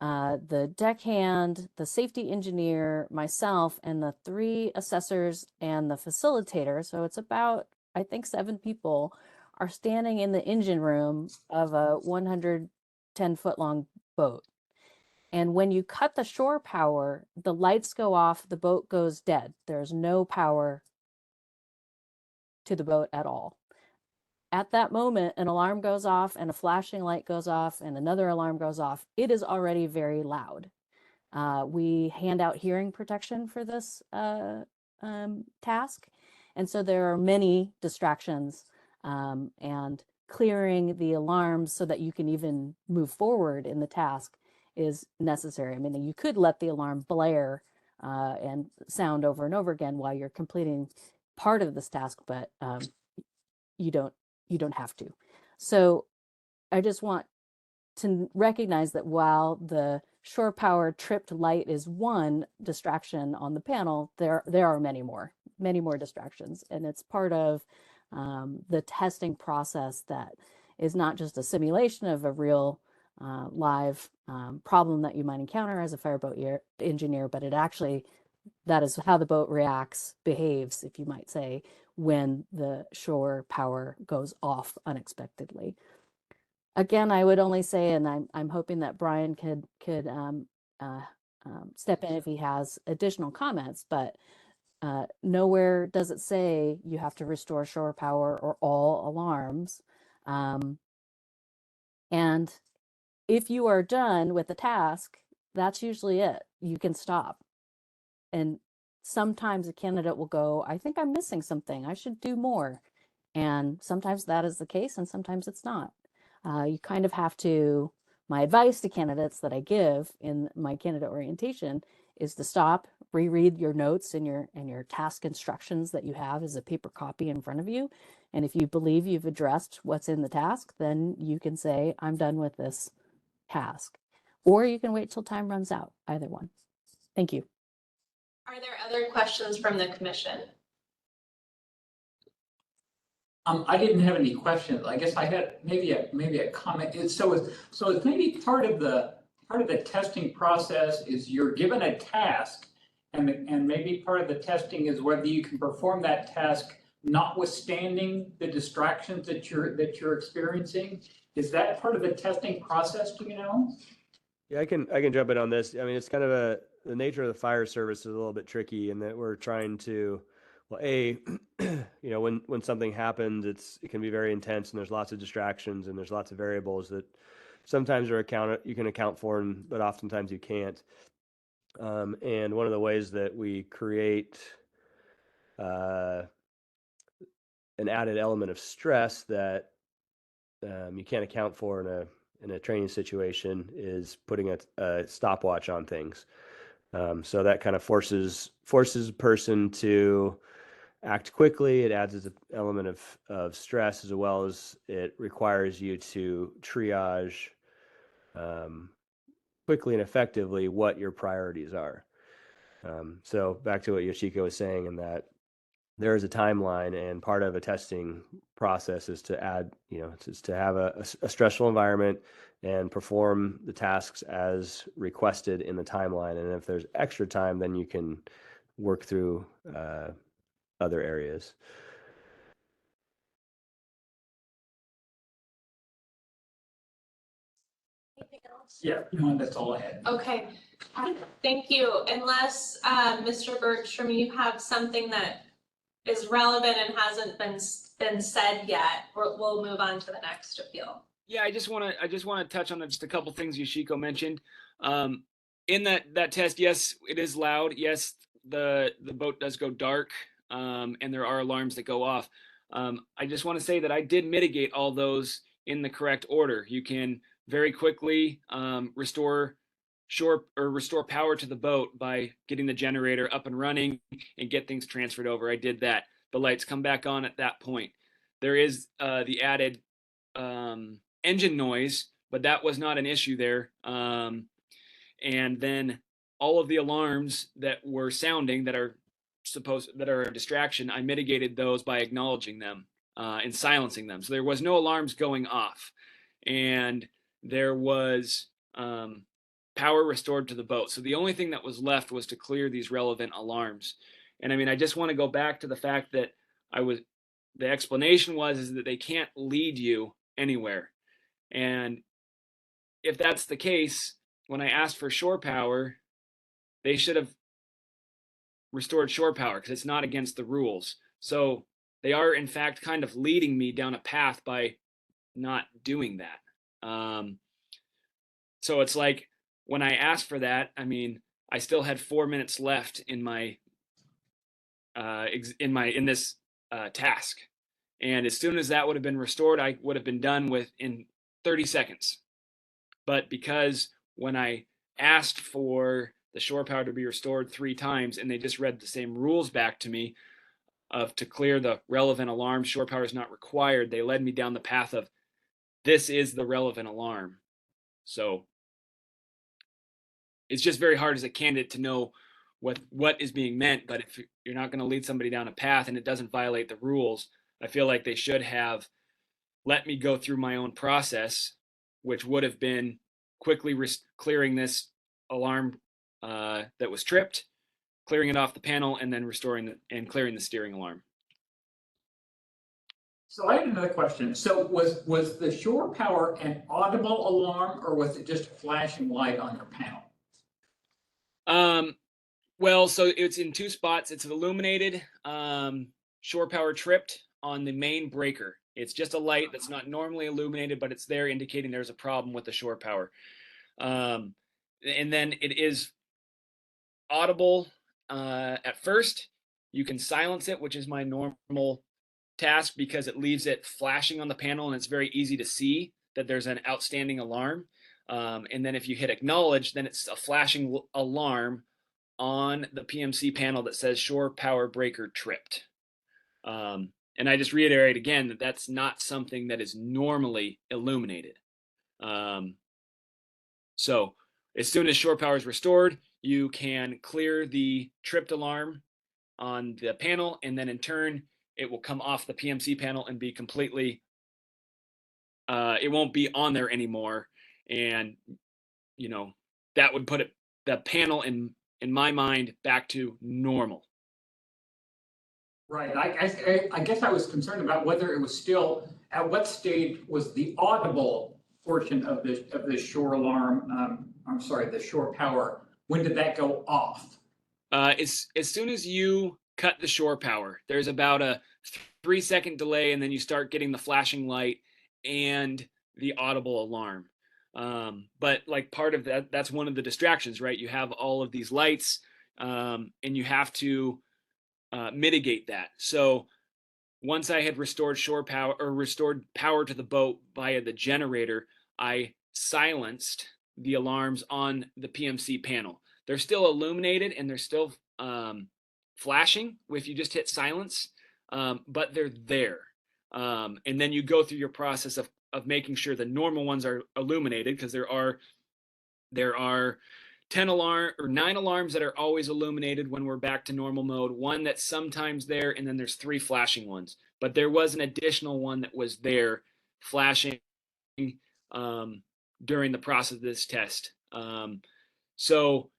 the deckhand, the safety engineer, myself, and the 3 assessors and the facilitator, so it's about, I think, 7 people, are standing in the engine room of a 110-foot long boat. And when you cut the shore power, the lights go off, the boat goes dead. There's no power to the boat at all. At that moment, an alarm goes off and a flashing light goes off and another alarm goes off. It is already very loud. We hand out hearing protection for this task. And so there are many distractions, and clearing the alarms so that you can even move forward in the task is necessary. I mean, you could let the alarm blare and sound over and over again while you're completing part of this task, but you don't have to. So I just want to recognize that while the shore power tripped light is one distraction on the panel, there are many more distractions, and it's part of the testing process that is not just a simulation of a real live problem that you might encounter as a fireboat engineer, but it actually, that is how the boat reacts, behaves, if you might say, when the shore power goes off unexpectedly. Again, I would only say, and I'm hoping that Brian could step in if he has additional comments, but nowhere does it say you have to restore shore power or all alarms. And if you are done with the task, that's usually it. You can stop. And sometimes a candidate will go, I think I'm missing something. I should do more. And sometimes that is the case, and sometimes it's not. You kind of have to, my advice to candidates that I give in my candidate orientation is to stop, reread your notes and your task instructions that you have as a paper copy in front of you. And if you believe you've addressed what's in the task, then you can say, I'm done with this task. Or you can wait till time runs out, either one. Thank you. Are there other questions from the commission? I didn't have any questions. I guess I had maybe a comment. So it's maybe part of the testing process is you're given a task, and maybe part of the testing is whether you can perform that task notwithstanding the distractions that you're experiencing. Is that part of the testing process? Do you know? Yeah, I can jump in on this. I mean, it's kind of the nature of the fire service is a little bit tricky in that we're trying to, well, when something happens, it can be very intense and there's lots of distractions and there's lots of variables that sometimes you can account for, but oftentimes you can't. And one of the ways that we create an added element of stress that you can't account for in a training situation is putting a stopwatch on things. So that kind of forces a person to act quickly. It adds an element of stress, as well as it requires you to triage quickly and effectively what your priorities are. So back to what Yoshiko was saying, in that there is a timeline, and part of a testing process is to add, is to have a stressful environment and perform the tasks as requested in the timeline. And if there's extra time, then you can work through other areas. Anything else? Yeah, no, that's all I had. Okay, thank you. Unless, Mr. Bergstrom, you have something that is relevant and hasn't been said yet, we'll move on to the next appeal. Yeah, I just want to touch on just a couple things Yoshiko mentioned. In that test, yes, it is loud. Yes, the boat does go dark, and there are alarms that go off. I just want to say that I did mitigate all those in the correct order. You can very quickly restore power to the boat by getting the generator up and running and get things transferred over. I did that. The lights come back on at that point. There is the added engine noise, but that was not an issue there. And then all of the alarms that were sounding that are a distraction, I mitigated those by acknowledging them and silencing them. So there was no alarms going off, and there was power restored to the boat. So the only thing that was left was to clear these relevant alarms. And I mean, I just want to go back to the fact that the explanation is that they can't lead you anywhere. And if that's the case, when I asked for shore power, they should have restored shore power because it's not against the rules. So they are, in fact, kind of leading me down a path by not doing that. So it's like when I asked for that, I mean, I still had 4 minutes left in this task. And as soon as that would have been restored, I would have been done in 30 seconds. But because when I asked for the shore power to be restored 3 times and they just read the same rules back to me to clear the relevant alarm, shore power is not required, they led me down the path of this is the relevant alarm. So it's just very hard as a candidate to know what is being meant. But if you're not going to lead somebody down a path and it doesn't violate the rules, I feel like they should have let me go through my own process, which would have been quickly clearing this alarm that was tripped, clearing it off the panel, and then restoring and clearing the steering alarm. So I have another question. So was the shore power an audible alarm, or was it just a flashing light on your panel? Well, so it's in two spots. It's illuminated, shore power tripped on the main breaker. It's just a light that's not normally illuminated, but it's there indicating there's a problem with the shore power. And then it is audible at first. You can silence it, which is my normal task because it leaves it flashing on the panel and it's very easy to see that there's an outstanding alarm. And then if you hit acknowledge, then it's a flashing alarm on the PMC panel that says shore power breaker tripped. And I just reiterate again that that's not something that is normally illuminated. So as soon as shore power is restored, you can clear the tripped alarm on the panel, and then in turn, it will come off the PMC panel and be completely, it won't be on there anymore. And, you know, that would put the panel in my mind back to normal. Right. I guess I was concerned about whether it was still, at what stage was the audible portion of the shore alarm, I'm sorry, the shore power, when did that go off? As soon as you cut the shore power, there's about a 3-second delay, and then you start getting the flashing light and the audible alarm. But like part of that's one of the distractions, right? You have all of these lights, and you have to mitigate that. So once I had restored shore power or restored power to the boat via the generator, I silenced the alarms on the PMC panel. They're still illuminated and they're still flashing if you just hit silence, but they're there. And then you go through your process of making sure the normal ones are illuminated, because there are 9 alarms that are always illuminated when we're back to normal mode, one that's sometimes there, and then there's 3 flashing ones. But there was an additional one that was there flashing during the process of this test. So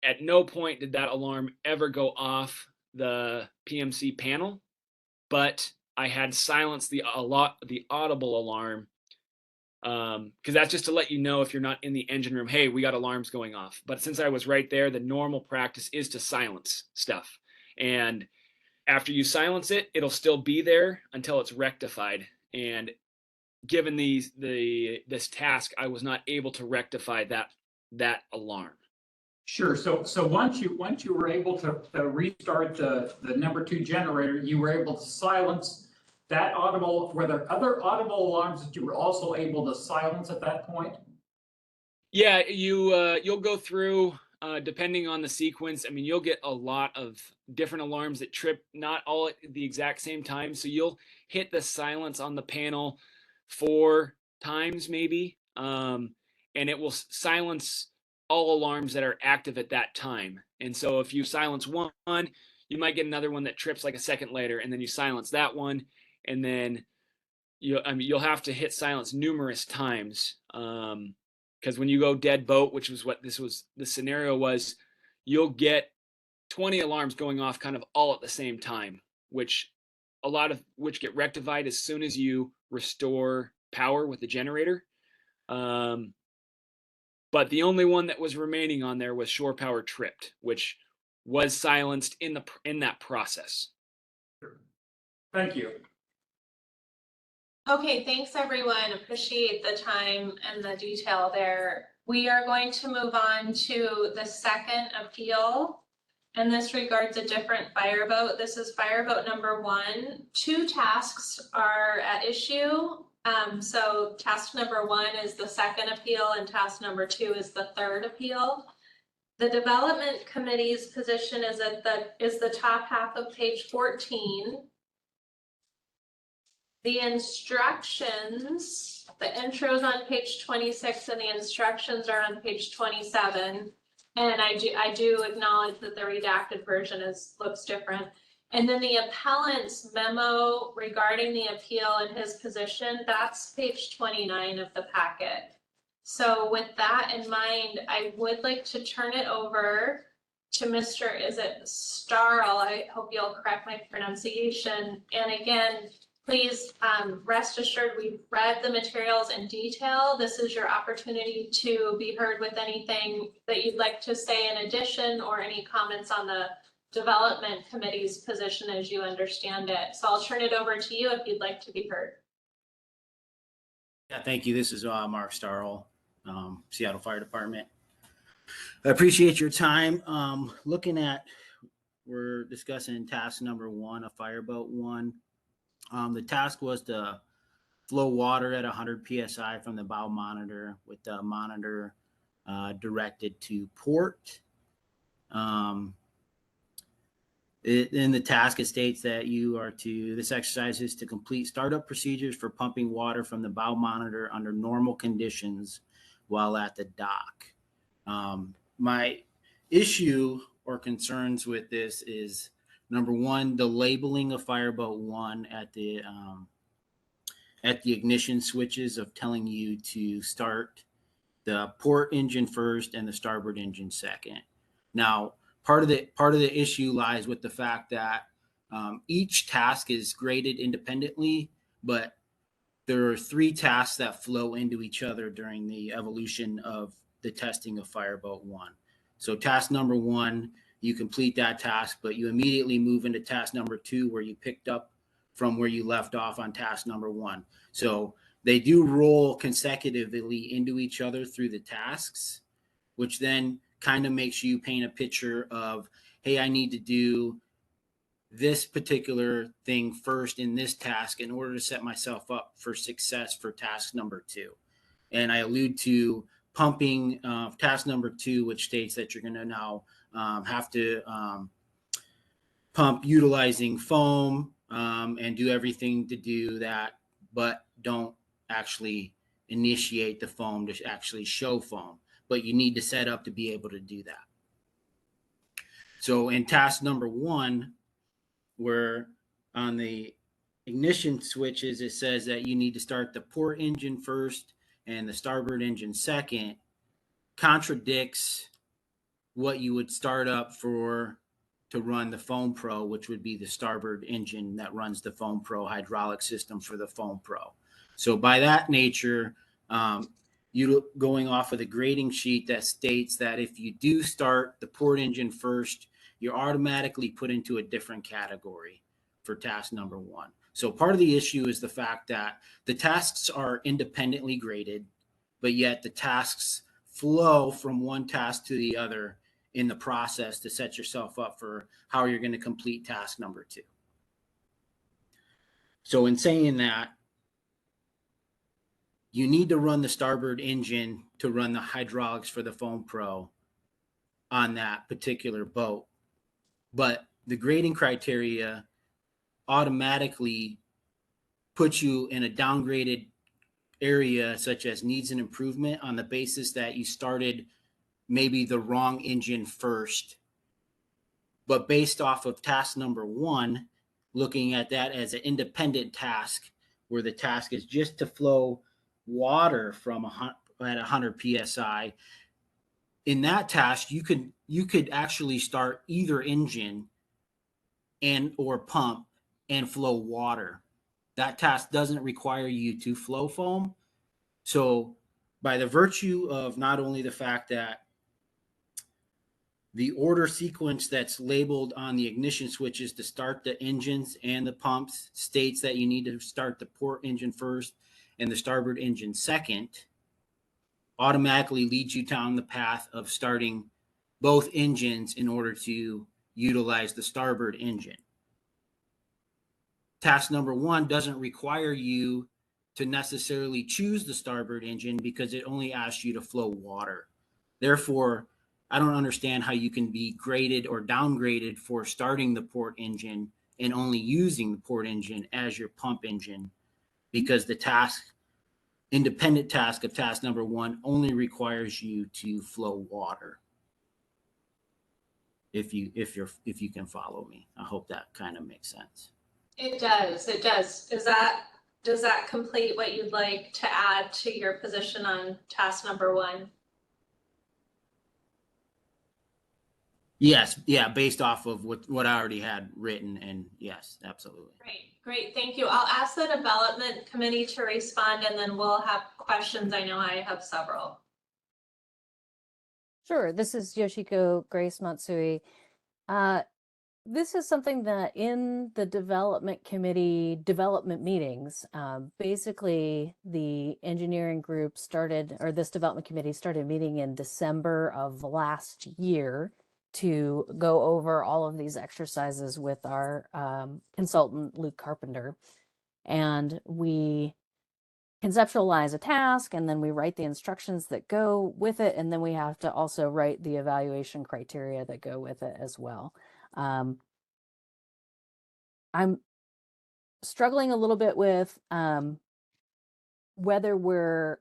at no point did that alarm ever go off the PMC panel, but I had silenced the audible alarm, because that's just to let you know if you're not in the engine room, hey, we got alarms going off. But since I was right there, the normal practice is to silence stuff. And after you silence it, it'll still be there until it's rectified. And given this task, I was not able to rectify that alarm. Sure. So once you were able to restart the number 2 generator, you were able to silence that audible. Were there other audible alarms that you were also able to silence at that point? Yeah, you'll go through, depending on the sequence. I mean, you'll get a lot of different alarms that trip, not all at the exact same time. So you'll hit the silence on the panel 4 times maybe, and it will silence all alarms that are active at that time. And so if you silence one, you might get another one that trips like a second later, and then you silence that one, and then you'll have to hit silence numerous times. Because when you go dead boat, which was what the scenario was, you'll get 20 alarms going off kind of all at the same time, which get rectified as soon as you restore power with the generator. But the only one that was remaining on there was shore power tripped, which was silenced in that process. Thank you. Okay, thanks everyone. Appreciate the time and the detail there. We are going to move on to the second appeal. And this regards a different fireboat. This is fireboat number 1. 2 tasks are at issue. So task number 1 is the second appeal and task number 2 is the third appeal. The development committee's position is the top half of page 14. The instructions, the intro is on page 26 and the instructions are on page 27. And I do acknowledge that the redacted version looks different. And then the appellant's memo regarding the appeal and his position, that's page 29 of the packet. So with that in mind, I would like to turn it over to Mr. Is it Starl? I hope you'll correct my pronunciation. And again, please rest assured we've read the materials in detail. This is your opportunity to be heard with anything that you'd like to say in addition, or any comments on the development committee's position as you understand it. So I'll turn it over to you if you'd like to be heard. Yeah, thank you. This is Mark Starl, Seattle Fire Department. I appreciate your time. We're discussing task number 1, a fireboat 1. The task was to flow water at 100 PSI from the bow monitor, with the monitor directed to port. In the task, it states that this exercise is to complete startup procedures for pumping water from the bow monitor under normal conditions while at the dock. My issue or concerns with this is, number one, the labeling of Fireboat 1 at the ignition switches of telling you to start the port engine first and the starboard engine second. Now, part of the issue lies with the fact that each task is graded independently, but there are 3 tasks that flow into each other during the evolution of the testing of Fireboat 1. So task number 1, you complete that task, but you immediately move into task number 2, where you picked up from where you left off on task number 1. So they do roll consecutively into each other through the tasks, which then kind of makes you paint a picture of, hey, I need to do this particular thing first in this task in order to set myself up for success for task number 2. And I allude to pumping task number 2, which states that you're going to now have to pump utilizing foam and do everything to do that, but don't actually initiate the foam to actually show foam. But you need to set up to be able to do that. So in task number 1, where on the ignition switches, it says that you need to start the port engine first and the starboard engine second, contradicts what you would start up to run the Foam Pro, which would be the starboard engine that runs the Foam Pro hydraulic system for the Foam Pro. So by that nature, you going off of the grading sheet that states that if you do start the port engine first, you're automatically put into a different category for task number 1. So part of the issue is the fact that the tasks are independently graded, but yet the tasks flow from one task to the other in the process to set yourself up for how you're going to complete task number 2. So in saying that, you need to run the starboard engine to run the hydraulics for the Foam Pro on that particular boat. But the grading criteria automatically puts you in a downgraded area, such as needs an improvement, on the basis that you started maybe the wrong engine first. But based off of task number 1, looking at that as an independent task, where the task is just to flow water from at 100 PSI, in that task, you could actually start either engine and or pump and flow water. That task doesn't require you to flow foam. So by the virtue of not only the fact that the order sequence that's labeled on the ignition switches to start the engines and the pumps states that you need to start the port engine first and the starboard engine second, automatically leads you down the path of starting both engines in order to utilize the starboard engine. Task number 1 doesn't require you to necessarily choose the starboard engine because it only asks you to flow water. Therefore, I don't understand how you can be graded or downgraded for starting the port engine and only using the port engine as your pump engine, because the independent task of task number 1 only requires you to flow water. If you can follow me, I hope that kind of makes sense. It does. Is that does that complete what you'd like to add to your position on task number 1? Yes, yeah, based off of what I already had written, and yes, absolutely. Great, thank you. I'll ask the development committee to respond and then we'll have questions. I know I have several. Sure, this is Yoshiko Grace Matsui. This is something that in the development committee development meetings, basically the engineering group started, or this development committee started meeting in December of last year to go over all of these exercises with our consultant, Luke Carpenter. And we conceptualize a task, and then we write the instructions that go with it, and then we have to also write the evaluation criteria that go with it as well. I'm struggling a little bit with whether we're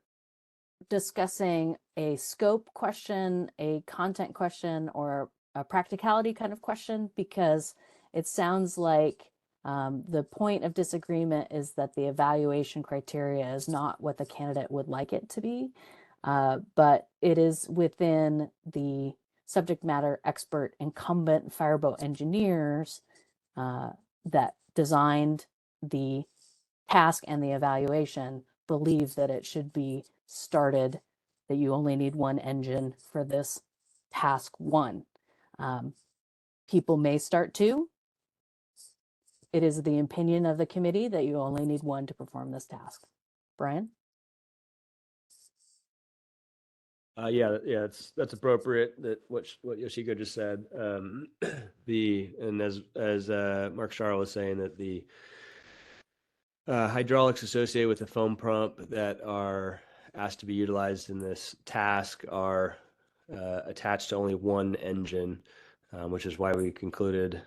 discussing a scope question, a content question, or a practicality kind of question, because it sounds like the point of disagreement is that the evaluation criteria is not what the candidate would like it to be, but it is within the subject matter expert incumbent fireboat engineers that designed the task and the evaluation believe that it should be started, that you only need one engine for this task 1. People may start 2. It is the opinion of the committee that you only need 1 to perform this task. Brian? That's appropriate. That what Yoshiko just said. As Mark Charles was saying, that the hydraulics associated with the foam pump that are asked to be utilized in this task are attached to only one engine, which is why we concluded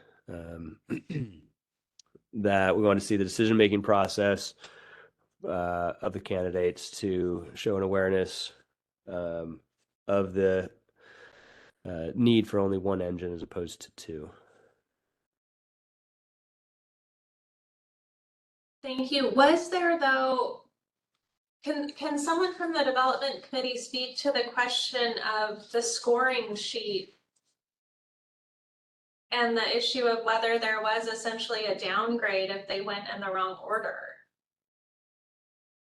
that we want to see the decision-making process of the candidates to show an awareness of the need for only one engine as opposed to 2. Thank you. Was there though, can someone from the development committee speak to the question of the scoring sheet and the issue of whether there was essentially a downgrade if they went in the wrong order?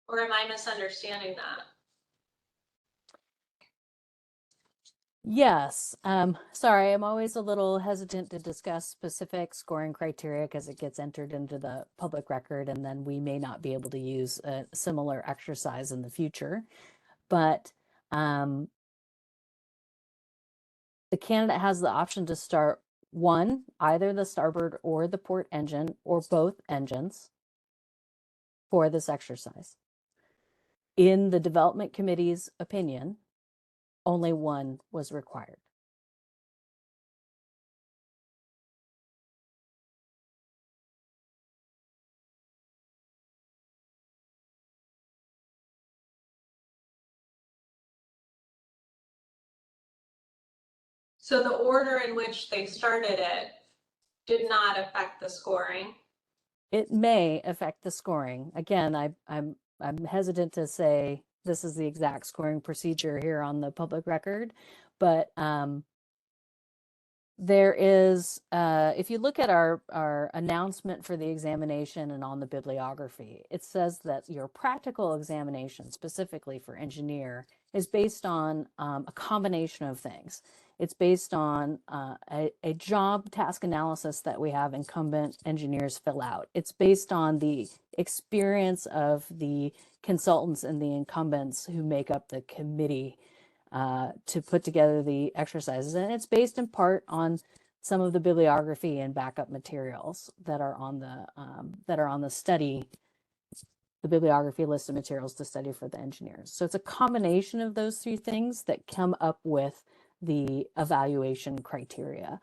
Or am I misunderstanding that? Yes. Sorry, I'm always a little hesitant to discuss specific scoring criteria because it gets entered into the public record, and then we may not be able to use a similar exercise in the future. But the candidate has the option to start 1, either the starboard or the port engine, or both engines for this exercise. In the development committee's opinion, only 1 was required. So the order in which they started it did not affect the scoring. It may affect the scoring. Again, I'm hesitant to say this is the exact scoring procedure here on the public record, but there is, if you look at our announcement for the examination and on the bibliography, it says that your practical examination, specifically for engineer, is based on a combination of things. It's based on a job task analysis that we have incumbent engineers fill out. It's based on the experience of the consultants and the incumbents who make up the committee to put together the exercises. And it's based in part on some of the bibliography and backup materials that are on the study, the bibliography list of materials to study for the engineers. So it's a combination of those 3 things that come up with the evaluation criteria.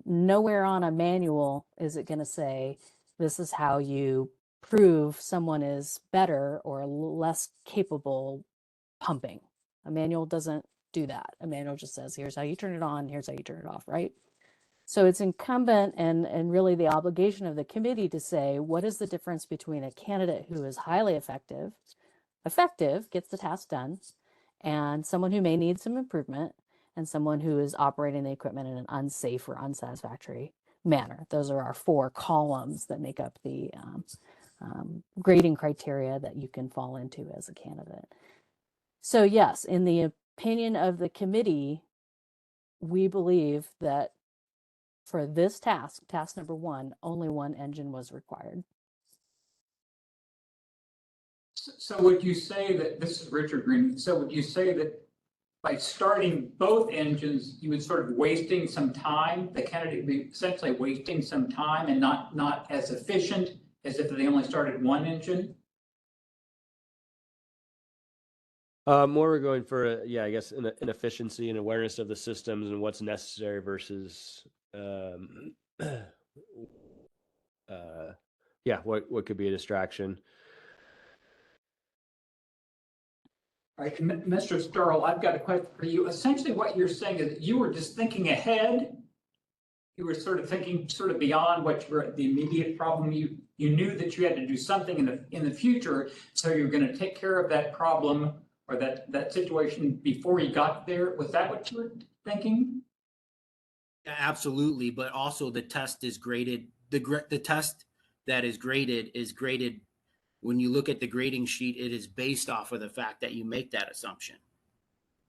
Nowhere on a manual is it going to say, this is how you prove someone is better or less capable pumping. A manual doesn't do that. A manual just says, here's how you turn it on, here's how you turn it off, right? So it's incumbent and really the obligation of the committee to say, what is the difference between a candidate who is highly effective, gets the task done, and someone who may need some improvement, and someone who is operating the equipment in an unsafe or unsatisfactory manner. Those are our 4 columns that make up the grading criteria that you can fall into as a candidate. So yes, in the opinion of the committee, we believe that for this task number 1, only 1 engine was required. So would you say that, this is Richard Green, so would you say that by starting both engines, you would sort of wasting some time, the candidate would be essentially wasting some time and not as efficient as if they only started 1 engine? More we're going for, I guess, an efficiency and awareness of the systems and what's necessary versus, what could be a distraction. All right, Mr. Sterl, I've got a question for you. Essentially, what you're saying is that you were just thinking ahead. You were sort of thinking sort of beyond what the immediate problem. You knew that you had to do something in the future, so you're going to take care of that problem or that situation before you got there. Was that what you were thinking? Absolutely, but also the test is graded. The test that is graded when you look at the grading sheet, it is based off of the fact that you make that assumption.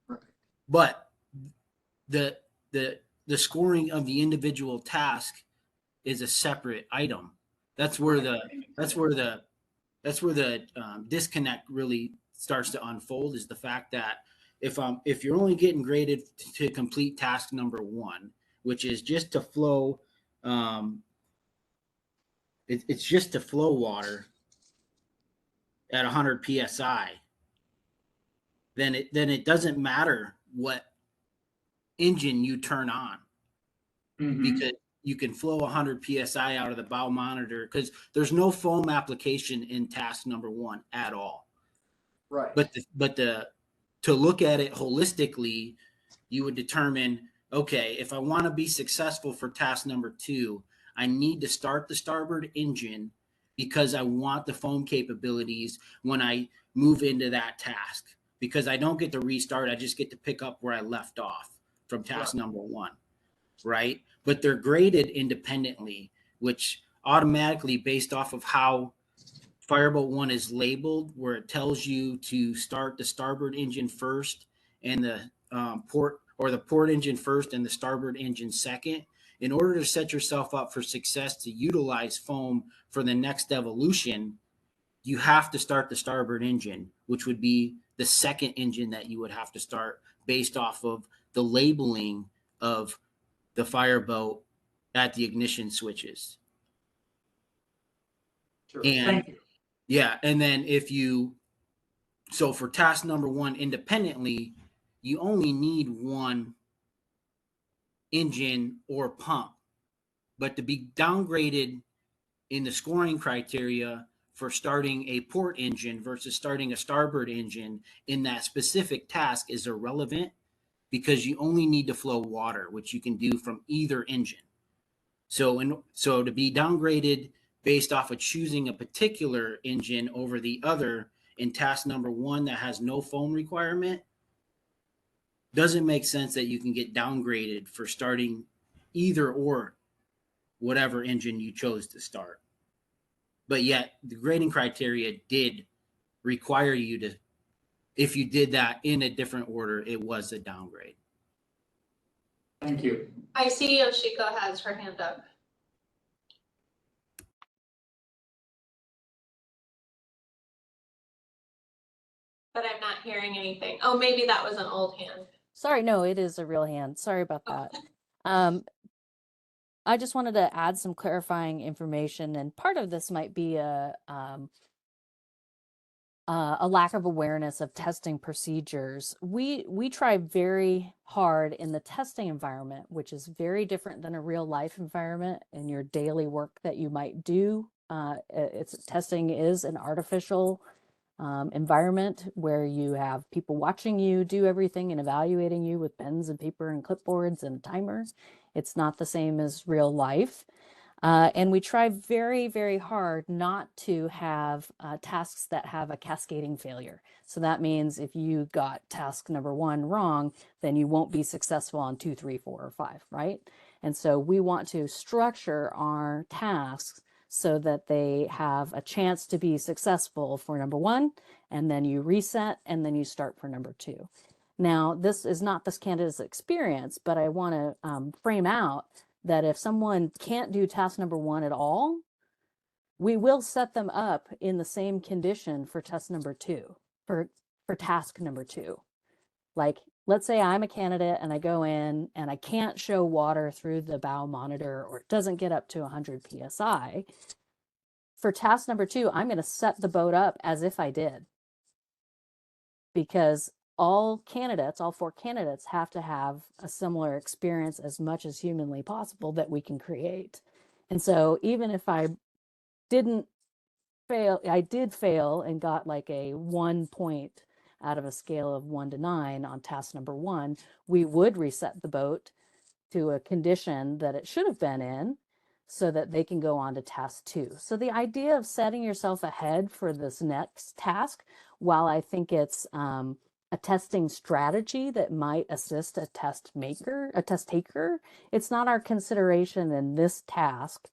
Right. But the scoring of the individual task is a separate item. That's where the disconnect really starts to unfold, is the fact that if you're only getting graded to complete task number 1, which is just to flow, it's just to flow water at 100 psi, then it doesn't matter what engine you turn on, because you can flow 100 psi out of the bow monitor, because there's no foam application in task number 1 at all. Right. But to look at it holistically, you would determine, okay, if I want to be successful for task number 2, I need to start the starboard engine because I want the foam capabilities when I move into that task. Because I don't get to restart, I just get to pick up where I left off from task number 1, right? But they're graded independently, which automatically, based off of how Fireboat 1 is labeled, where it tells you to start the starboard engine first and the port engine first and the starboard engine second. In order to set yourself up for success to utilize foam for the next evolution, you have to start the starboard engine, which would be the second engine that you would have to start based off of the labeling of the fireboat at the ignition switches. Sure. And thank you. Yeah, and then so for task number 1 independently, you only need 1 engine or pump. But to be downgraded in the scoring criteria for starting a port engine versus starting a starboard engine in that specific task is irrelevant, because you only need to flow water, which you can do from either engine. So to be downgraded based off of choosing a particular engine over the other in task number 1 that has no foam requirement doesn't make sense, that you can get downgraded for starting either or whatever engine you chose to start. But yet the grading criteria did require you to, if you did that in a different order, it was a downgrade. Thank you. I see Yoshiko has her hand up. But I'm not hearing anything. Oh, maybe that was an old hand. Sorry, no, it is a real hand. Sorry about that. I just wanted to add some clarifying information, and part of this might be a lack of awareness of testing procedures. We try very hard in the testing environment, which is very different than a real life environment in your daily work that you might do. Testing is an artificial environment where you have people watching you do everything and evaluating you with pens and paper and clipboards and timers. It's not the same as real life. And we try very, very hard not to have tasks that have a cascading failure. So that means if you got task number 1 wrong, then you won't be successful on 2, 3, 4, or 5, right? And so we want to structure our tasks so that they have a chance to be successful for number 1, and then you reset, and then you start for number 2. Now, this is not this candidate's experience, but I want to frame out that if someone can't do task number 1 at all, we will set them up in the same condition for task number 2, for task number 2. Like, let's say I'm a candidate and I go in and I can't show water through the bow monitor, or it doesn't get up to 100 PSI. For task number 2, I'm going to set the boat up as if I did. Because all 4 candidates have to have a similar experience as much as humanly possible that we can create. And so even if I did fail and got like a 1 point out of a scale of 1 to 9 on task number 1, we would reset the boat to a condition that it should have been in so that they can go on to task 2. So the idea of setting yourself ahead for this next task, while I think it's a testing strategy that might assist a test taker, it's not our consideration in this task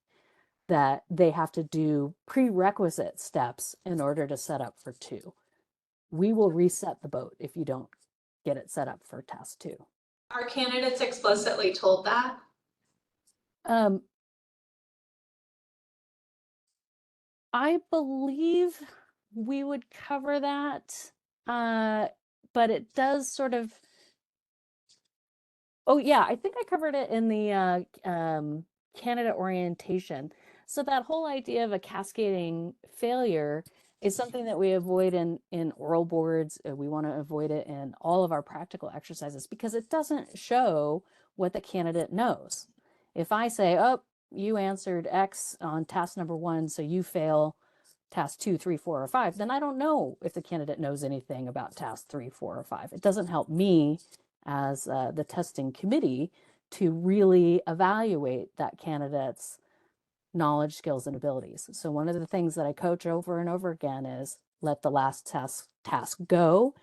that they have to do prerequisite steps in order to set up for 2. We will reset the boat if you don't get it set up for task 2. Are candidates explicitly told that? I believe we would cover that, but it does sort of. Oh yeah, I think I covered it in the candidate orientation. So that whole idea of a cascading failure is something that we avoid in oral boards. We want to avoid it in all of our practical exercises because it doesn't show what the candidate knows. If I say, oh, you answered X on task number 1, so you fail task 2, 3, 4, or 5, then I don't know if the candidate knows anything about task 3, 4, or 5. It doesn't help me as the testing committee to really evaluate that candidate's knowledge, skills, and abilities. So one of the things that I coach over and over again is let the last task go.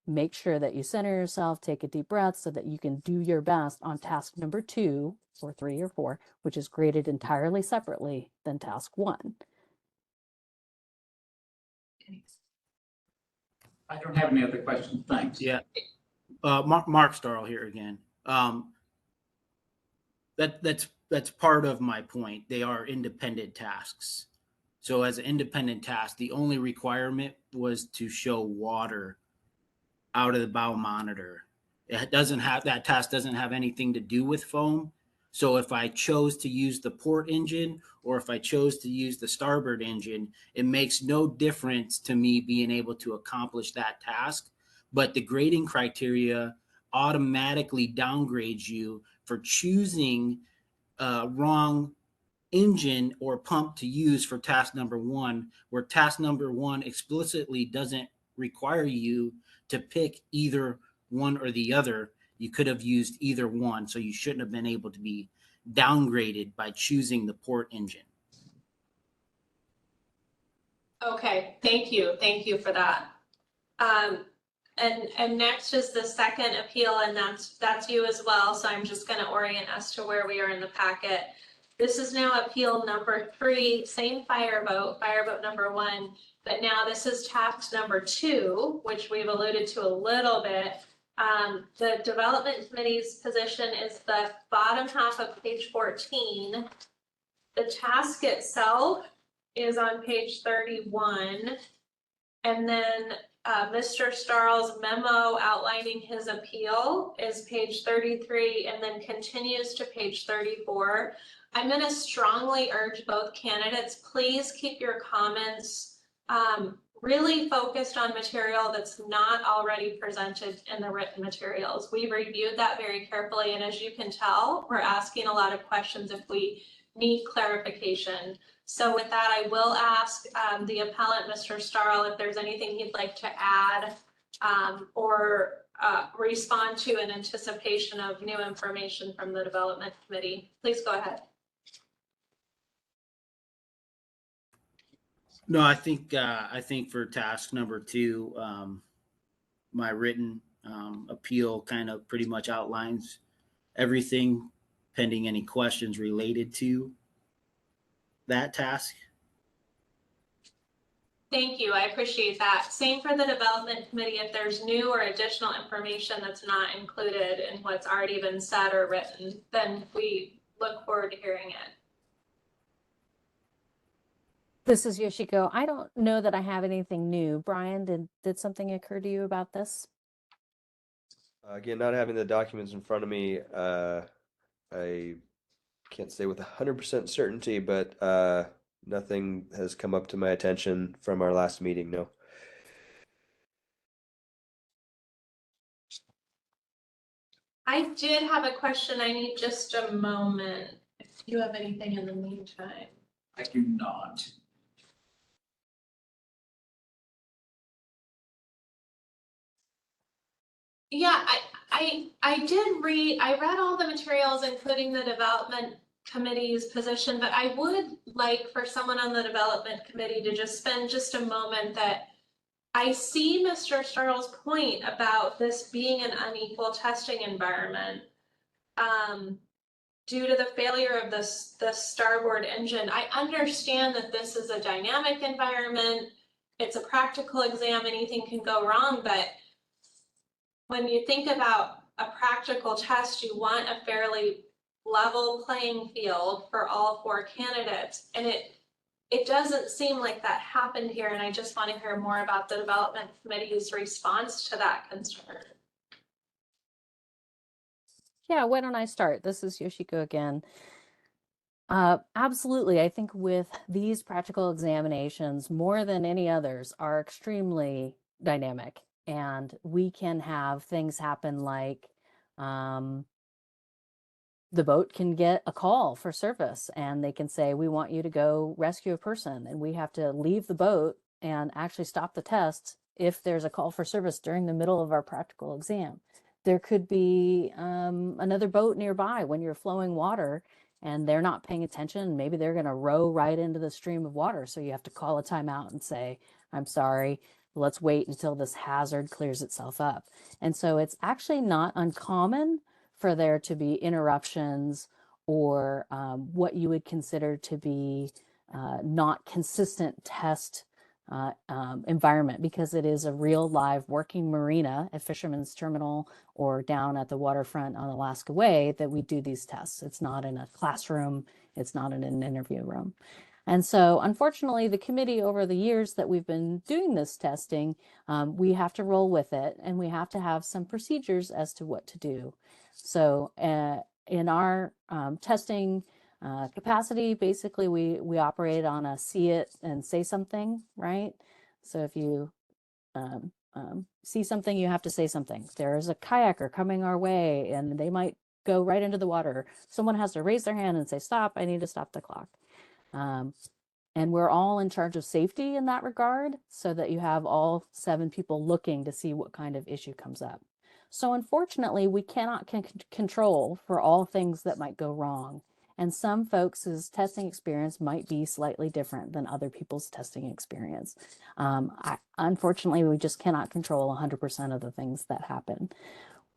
Make sure that you center yourself, take a deep breath so that you can do your best on task number 2 or 3 or 4, which is graded entirely separately than task 1. I don't have any other questions. Thanks. Yeah. Mark Starl here again. That's part of my point. They are independent tasks. So as an independent task, the only requirement was to show water out of the bow monitor. That task doesn't have anything to do with foam. So if I chose to use the port engine or if I chose to use the starboard engine, it makes no difference to me being able to accomplish that task. But the grading criteria automatically downgrades you for choosing wrong engine or pump to use for task number 1, where task number 1 explicitly doesn't require you to pick either one or the other. You could have used either one, so you shouldn't have been able to be downgraded by choosing the port engine. Okay, thank you for that. And next is the second appeal, and that's you as well. So I'm just going to orient us to where we are in the packet. This is now appeal number 3, same fireboat number 1, but now this is task number 2, which we've alluded to a little bit. The development committee's position is the bottom half of page 14. The task itself is on page 31. And then Mr. Starl's memo outlining his appeal is page 33 and then continues to page 34. I'm going to strongly urge both candidates, please keep your comments really focused on material that's not already presented in the written materials. We've reviewed that very carefully, and as you can tell, we're asking a lot of questions if we need clarification. So with that, I will ask the appellant, Mr. Starl, if there's anything he'd like to add or respond to in anticipation of new information from the Development Committee. Please go ahead. No, I think for task number 2, my written appeal kind of pretty much outlines everything pending any questions related to that task. Thank you. I appreciate that. Same for the Development Committee. If there's new or additional information that's not included in what's already been said or written, then we look forward to hearing it. This is Yoshiko. I don't know that I have anything new. Brian, did something occur to you about this? Again, not having the documents in front of me, I can't say with 100% certainty, but nothing has come up to my attention from our last meeting, no. I did have a question. I need just a moment. If you have anything in the meantime. I do not. Yeah, I read all the materials, including the Development Committee's position, but I would like for someone on the Development Committee to just spend just a moment that I see Mr. Starl's point about this being an unequal testing environment. Due to the failure of the starboard engine, I understand that this is a dynamic environment. It's a practical exam, anything can go wrong, but when you think about a practical test, you want a fairly level playing field for all 4 candidates. And it doesn't seem like that happened here. And I just want to hear more about the Development Committee's response to that concern. Yeah, why don't I start? This is Yoshiko again. Absolutely. I think with these practical examinations, more than any others, are extremely dynamic. And we can have things happen like the boat can get a call for service and they can say, we want you to go rescue a person. And we have to leave the boat and actually stop the test if there's a call for service during the middle of our practical exam. There could be another boat nearby when you're flowing water and they're not paying attention. Maybe they're going to row right into the stream of water. So you have to call a timeout and say, I'm sorry, let's wait until this hazard clears itself up. And so it's actually not uncommon for there to be interruptions or what you would consider to be not consistent test environment, because it is a real live working marina at Fisherman's Terminal or down at the waterfront on Alaska Way that we do these tests. It's not in a classroom. It's not in an interview room. And so unfortunately, the committee over the years that we've been doing this testing, we have to roll with it and we have to have some procedures as to what to do. So in our testing capacity, basically we operate on a see it and say something, right? So if you see something, you have to say something. There is a kayaker coming our way and they might go right into the water. Someone has to raise their hand and say, stop, I need to stop the clock. And we're all in charge of safety in that regard, so that you have all 7 people looking to see what kind of issue comes up. So unfortunately, we cannot control for all things that might go wrong. And some folks' testing experience might be slightly different than other people's testing experience. Unfortunately, we just cannot control 100% of the things that happen.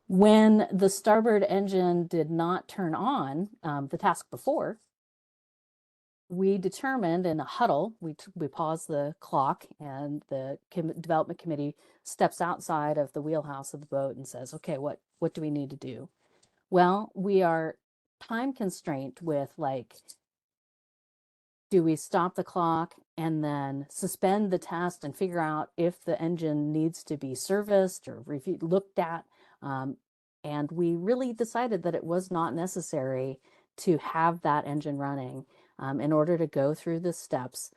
When the starboard engine did not turn on, the task before, we determined in a huddle, we paused the clock and the development committee steps outside of the wheelhouse of the boat and says, okay, what do we need to do? Well, we are time constrained with, like, do we stop the clock and then suspend the test and figure out if the engine needs to be serviced or looked at? And we really decided that it was not necessary to have that engine running in order to go through the steps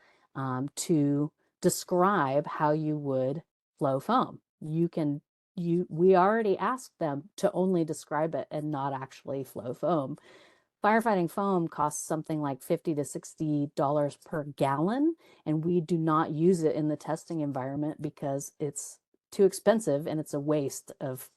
to describe how you would flow foam. We already asked them to only describe it and not actually flow foam. firefighting foam costs something like $50 to $60 per gallon, and we do not use it in the testing environment because it's too expensive and it's a waste of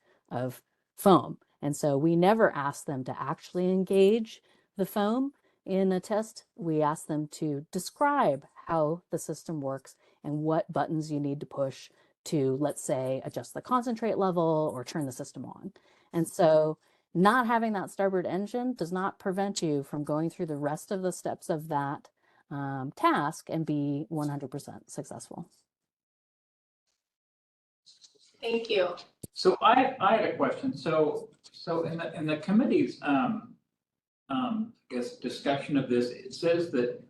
foam. And so we never ask them to actually engage the foam in a test. We ask them to describe how the system works and what buttons you need to push to, let's say, adjust the concentrate level or turn the system on. And so not having that starboard engine does not prevent you from going through the rest of the steps of that task and be 100% successful. Thank you. So I had a question. So in the committee's I guess discussion of this, it says that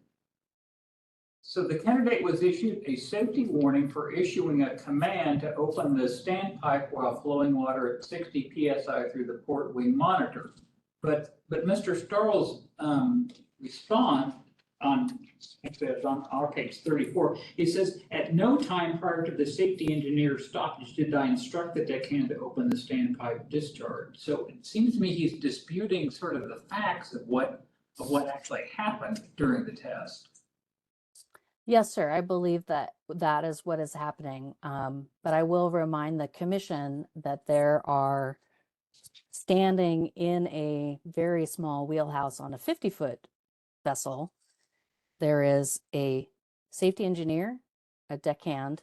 so the candidate was issued a safety warning for issuing a command to open the standpipe while flowing water at 60 psi through the port wing monitor. But Mr. Starl's response on our page 34, he says, at no time prior to the safety engineer stoppage did I instruct the deckhand to open the standpipe discharge. So it seems to me he's disputing sort of the facts of what actually happened during the test. Yes, sir. I believe that that is what is happening. But I will remind the commission that there are standing in a very small wheelhouse on a 50-foot vessel. There is a safety engineer, a deckhand,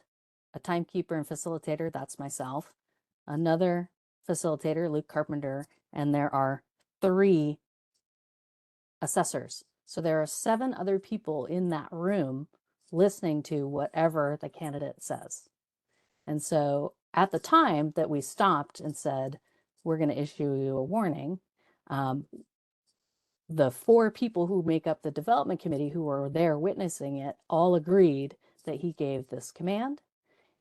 a timekeeper and facilitator, that's myself, another facilitator, Luke Carpenter, and there are 3 assessors. So there are 7 other people in that room listening to whatever the candidate says. And so at the time that we stopped and said, we're going to issue you a warning, the 4 people who make up the development committee who were there witnessing it all agreed that he gave this command.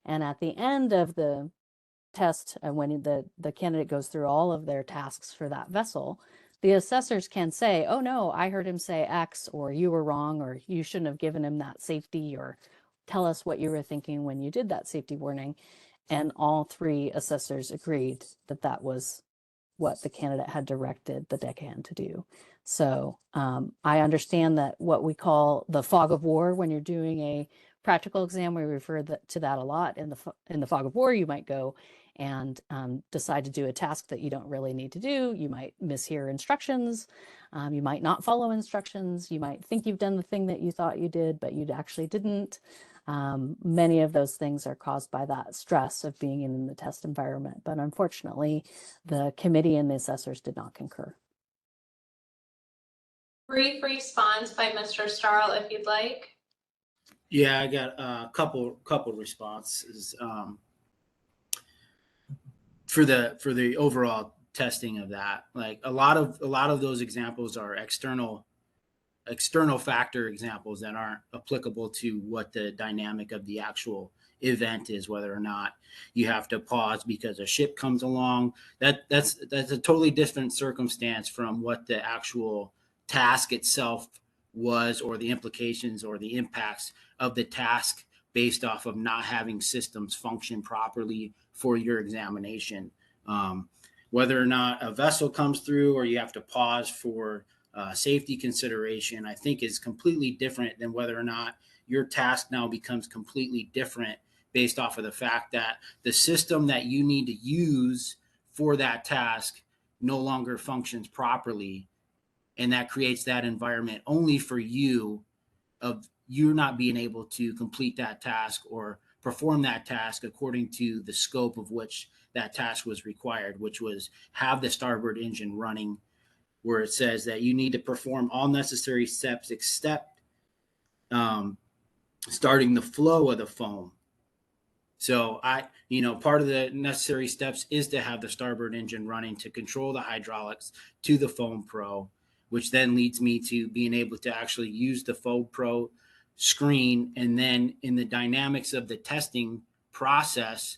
And at the end of the test, when the candidate goes through all of their tasks for that vessel, the assessors can say, oh no, I heard him say X, or you were wrong, or you shouldn't have given him that safety, or tell us what you were thinking when you did that safety warning. And all 3 assessors agreed that that was what the candidate had directed the deckhand to do. So I understand that what we call the fog of war, when you're doing a practical exam, we refer to that a lot. In the fog of war, you might go and decide to do a task that you don't really need to do. You might mishear instructions. You might not follow instructions. You might think you've done the thing that you thought you did, but you actually didn't. Many of those things are caused by that stress of being in the test environment. But unfortunately, the committee and the assessors did not concur. Brief response by Mr. Starl, if you'd like. Yeah, I got a couple responses for the overall testing of that. Like a lot of those examples are external factor examples that aren't applicable to what the dynamic of the actual event is, whether or not you have to pause because a ship comes along. That's a totally different circumstance from what the actual task itself was, or the implications or the impacts of the task based off of not having systems function properly for your examination. Whether or not a vessel comes through or you have to pause for safety consideration, I think is completely different than whether or not your task now becomes completely different based off of the fact that the system that you need to use for that task no longer functions properly. And that creates that environment only for you, of you not being able to complete that task or perform that task according to the scope of which that task was required, which was have the starboard engine running, where it says that you need to perform all necessary steps except starting the flow of the foam. So part of the necessary steps is to have the starboard engine running to control the hydraulics to the Foam Pro, which then leads me to being able to actually use the Foam Pro screen. And then in the dynamics of the testing process,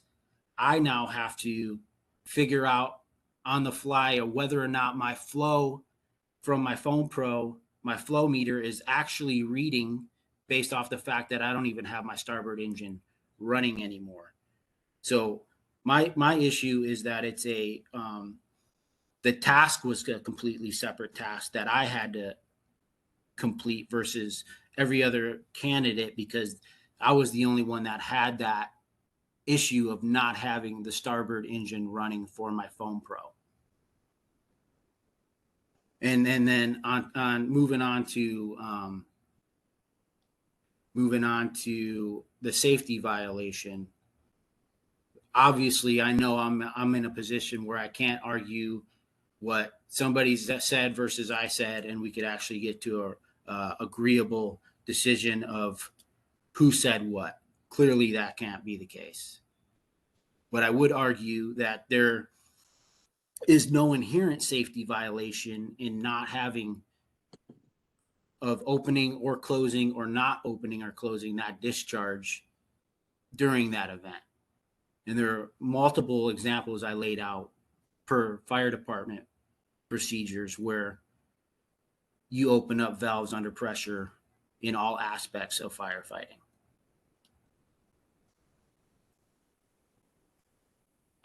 I now have to figure out on the fly whether or not my flow from my Foam Pro, my flow meter is actually reading based off the fact that I don't even have my starboard engine running anymore. So my issue is that it's the task was a completely separate task that I had to complete versus every other candidate, because I was the only one that had that issue of not having the starboard engine running for my Foam Pro. And then on moving on to the safety violation. Obviously, I know I'm in a position where I can't argue what somebody said versus I said, and we could actually get to a agreeable decision of who said what. Clearly, that can't be the case. But I would argue that there is no inherent safety violation in not having of opening or closing or not opening or closing that discharge during that event. And there are multiple examples I laid out per fire department procedures where you open up valves under pressure in all aspects of firefighting.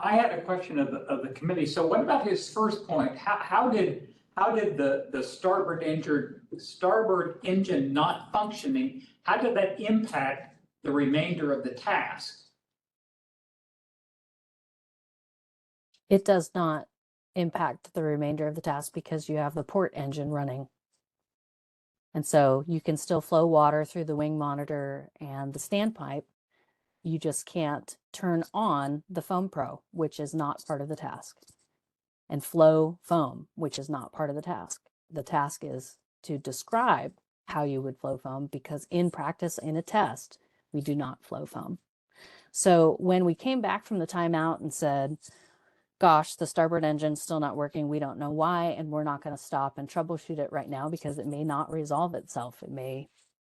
I had a question of the committee. So what about his first point? How did the starboard engine not functioning, how did that impact the remainder of the task? It does not impact the remainder of the task because you have the port engine running. And so you can still flow water through the wing monitor and the standpipe. You just can't turn on the Foam Pro, which is not part of the task, and flow foam, which is not part of the task. The task is to describe how you would flow foam, because in practice, in a test, we do not flow foam. So when we came back from the timeout and said, gosh, the starboard engine's still not working, we don't know why, and we're not going to stop and troubleshoot it right now because it may not resolve itself.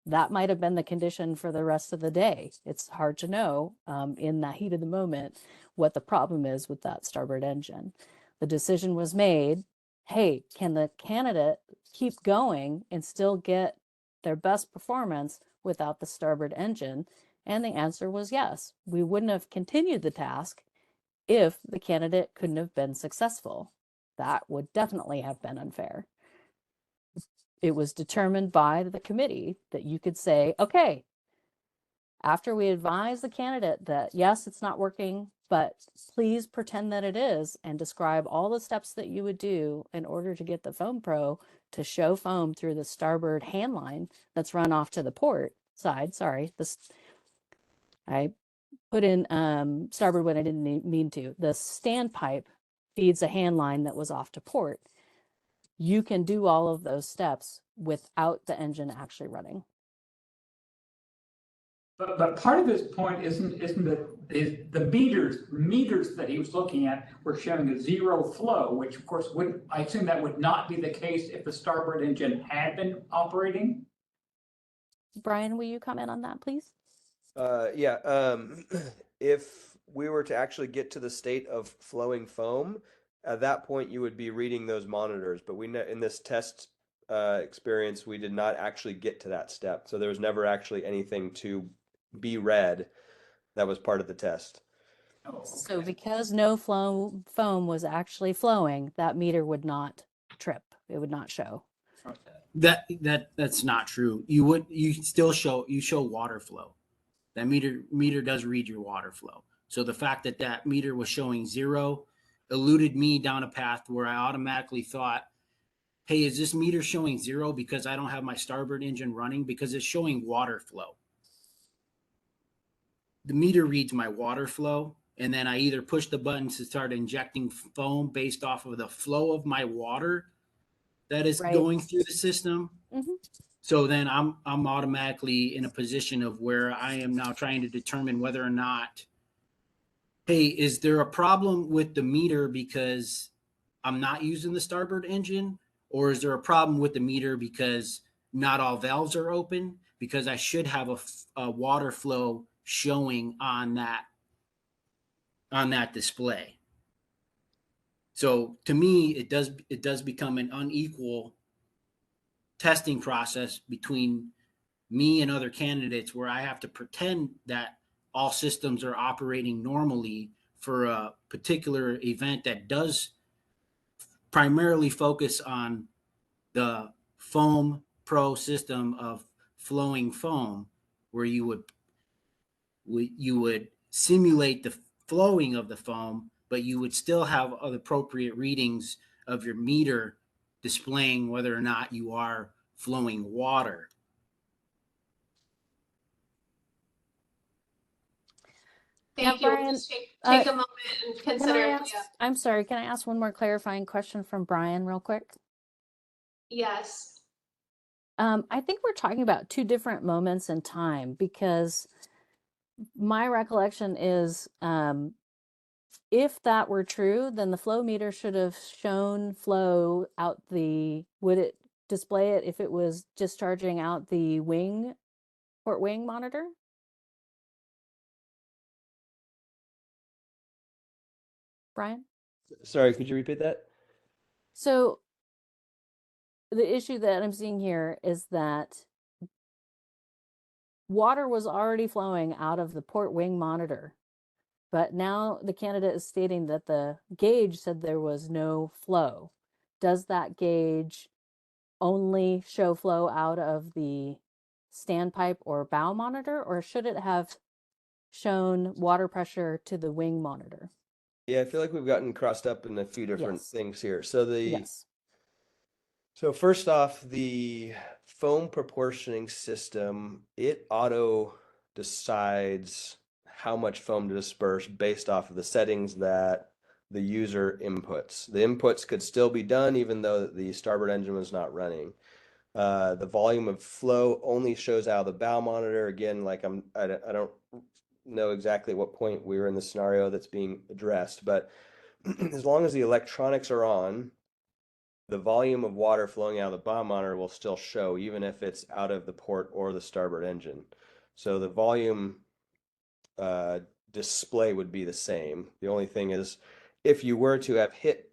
That might have been the condition for the rest of the day. It's hard to know in that heat of the moment what the problem is with that starboard engine. The decision was made, hey, can the candidate keep going and still get their best performance without the starboard engine? And the answer was yes. We wouldn't have continued the task if the candidate couldn't have been successful. That would definitely have been unfair. It was determined by the committee that you could say, okay, after we advise the candidate that, yes, it's not working, but please pretend that it is and describe all the steps that you would do in order to get the Foam Pro to show foam through the starboard hand line that's run off to the port side. Sorry, I put in starboard when I didn't mean to. The standpipe feeds a hand line that was off to port. You can do all of those steps without the engine actually running. But part of his point isn't that the meters that he was looking at were showing a zero flow, which of course I assume that would not be the case if the starboard engine had been operating. Brian, will you comment on that, please? Yeah. If we were to actually get to the state of flowing foam, at that point you would be reading those monitors. But in this test experience, we did not actually get to that step. So there was never actually anything to be read that was part of the test. Oh, okay. So because no foam was actually flowing, that meter would not trip. It would not show. That's not true. You still show water flow. That meter does read your water flow. So the fact that meter was showing zero eluded me down a path where I automatically thought, hey, is this meter showing zero because I don't have my starboard engine running? Because it's showing water flow. The meter reads my water flow, and then I either push the button to start injecting foam based off of the flow of my water that is going through the system. Mm-hmm. So then I'm automatically in a position of where I am now trying to determine whether or not, hey, is there a problem with the meter because I'm not using the starboard engine? Or is there a problem with the meter because not all valves are open? Because I should have a water flow showing on that display. So to me, it does become an unequal testing process between me and other candidates where I have to pretend that all systems are operating normally for a particular event that does primarily focus on the Foam Pro system of flowing foam, where you would simulate the flowing of the foam, but you would still have appropriate readings of your meter displaying whether or not you are flowing water. Thank Now, you. We'll Brian, just take a moment and Can I consider. ask, I'm sorry, can I ask one more clarifying question from Brian real quick? Yes. I think we're talking about two different moments in time, because my recollection is, if that were true, then the flow meter should have shown flow out would it display it if it was discharging out the port wing monitor? Brian? Sorry, could you repeat that? So the issue that I'm seeing here is that water was already flowing out of the port wing monitor, but now the candidate is stating that the gauge said there was no flow. Does that gauge only show flow out of the standpipe or bow monitor, or should it have shown water pressure to the wing monitor? Yeah, I feel like we've gotten crossed up in a few different Yes. things here. So Yes. So first off, the foam proportioning system, it auto decides how much foam to disperse based off of the settings that the user inputs. The inputs could still be done even though the starboard engine was not running. The volume of flow only shows out of the bow monitor. Again, like I don't know exactly what point we were in the scenario that's being addressed, but as long as the electronics are on, the volume of water flowing out of the bow monitor will still show, even if it's out of the port or the starboard engine. So the volume display would be the same. The only thing is, if you were to have hit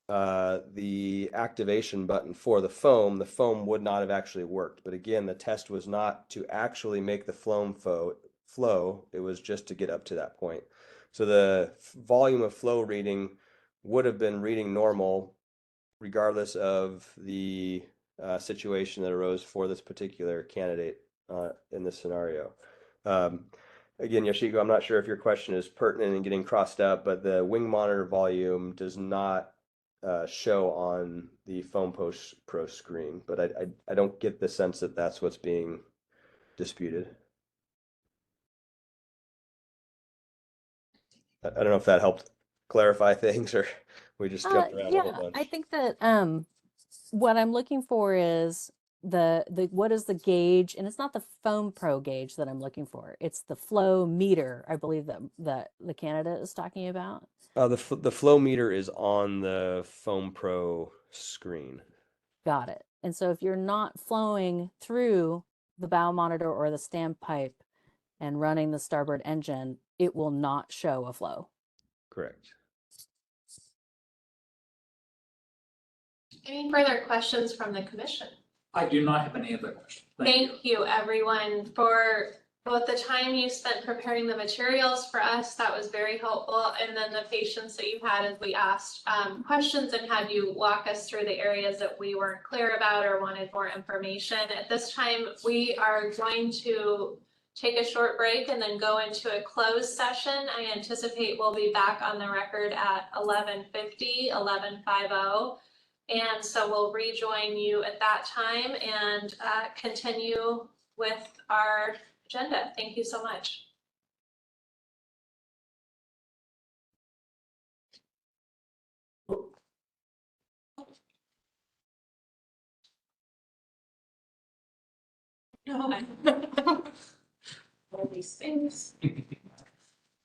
the activation button for the foam would not have actually worked. But again, the test was not to actually make the foam flow, it was just to get up to that point. So the volume of flow reading would have been reading normal regardless of the situation that arose for this particular candidate in this scenario. Again, Yoshiko, I'm not sure if your question is pertinent and getting crossed up, but the wing monitor volume does not show on the Foam Pro screen, but I don't get the sense that that's what's being disputed. I don't know if that helped clarify things or we just jumped around a whole bunch. I think that what I'm looking for is the what is the gauge, and it's not the Foam Pro gauge that I'm looking for. It's the flow meter, I believe that the candidate is talking about. The flow meter is on the Foam Pro screen. Got it. And so if you're not flowing through the bow monitor or the standpipe and running the starboard engine, it will not show a flow. Correct. Any further questions from the commission? I do not have any other questions. Thank you, everyone, for both the time you spent preparing the materials for us. That was very helpful. And then the patience that you had as we asked questions and had you walk us through the areas that we weren't clear about or wanted more information. At this time, we are going to take a short break and then go into a closed session. I anticipate we'll be back on the record at 11:50, 11:50. And so we'll rejoin you at that time and continue with our agenda. Thank you so much. No. All these things.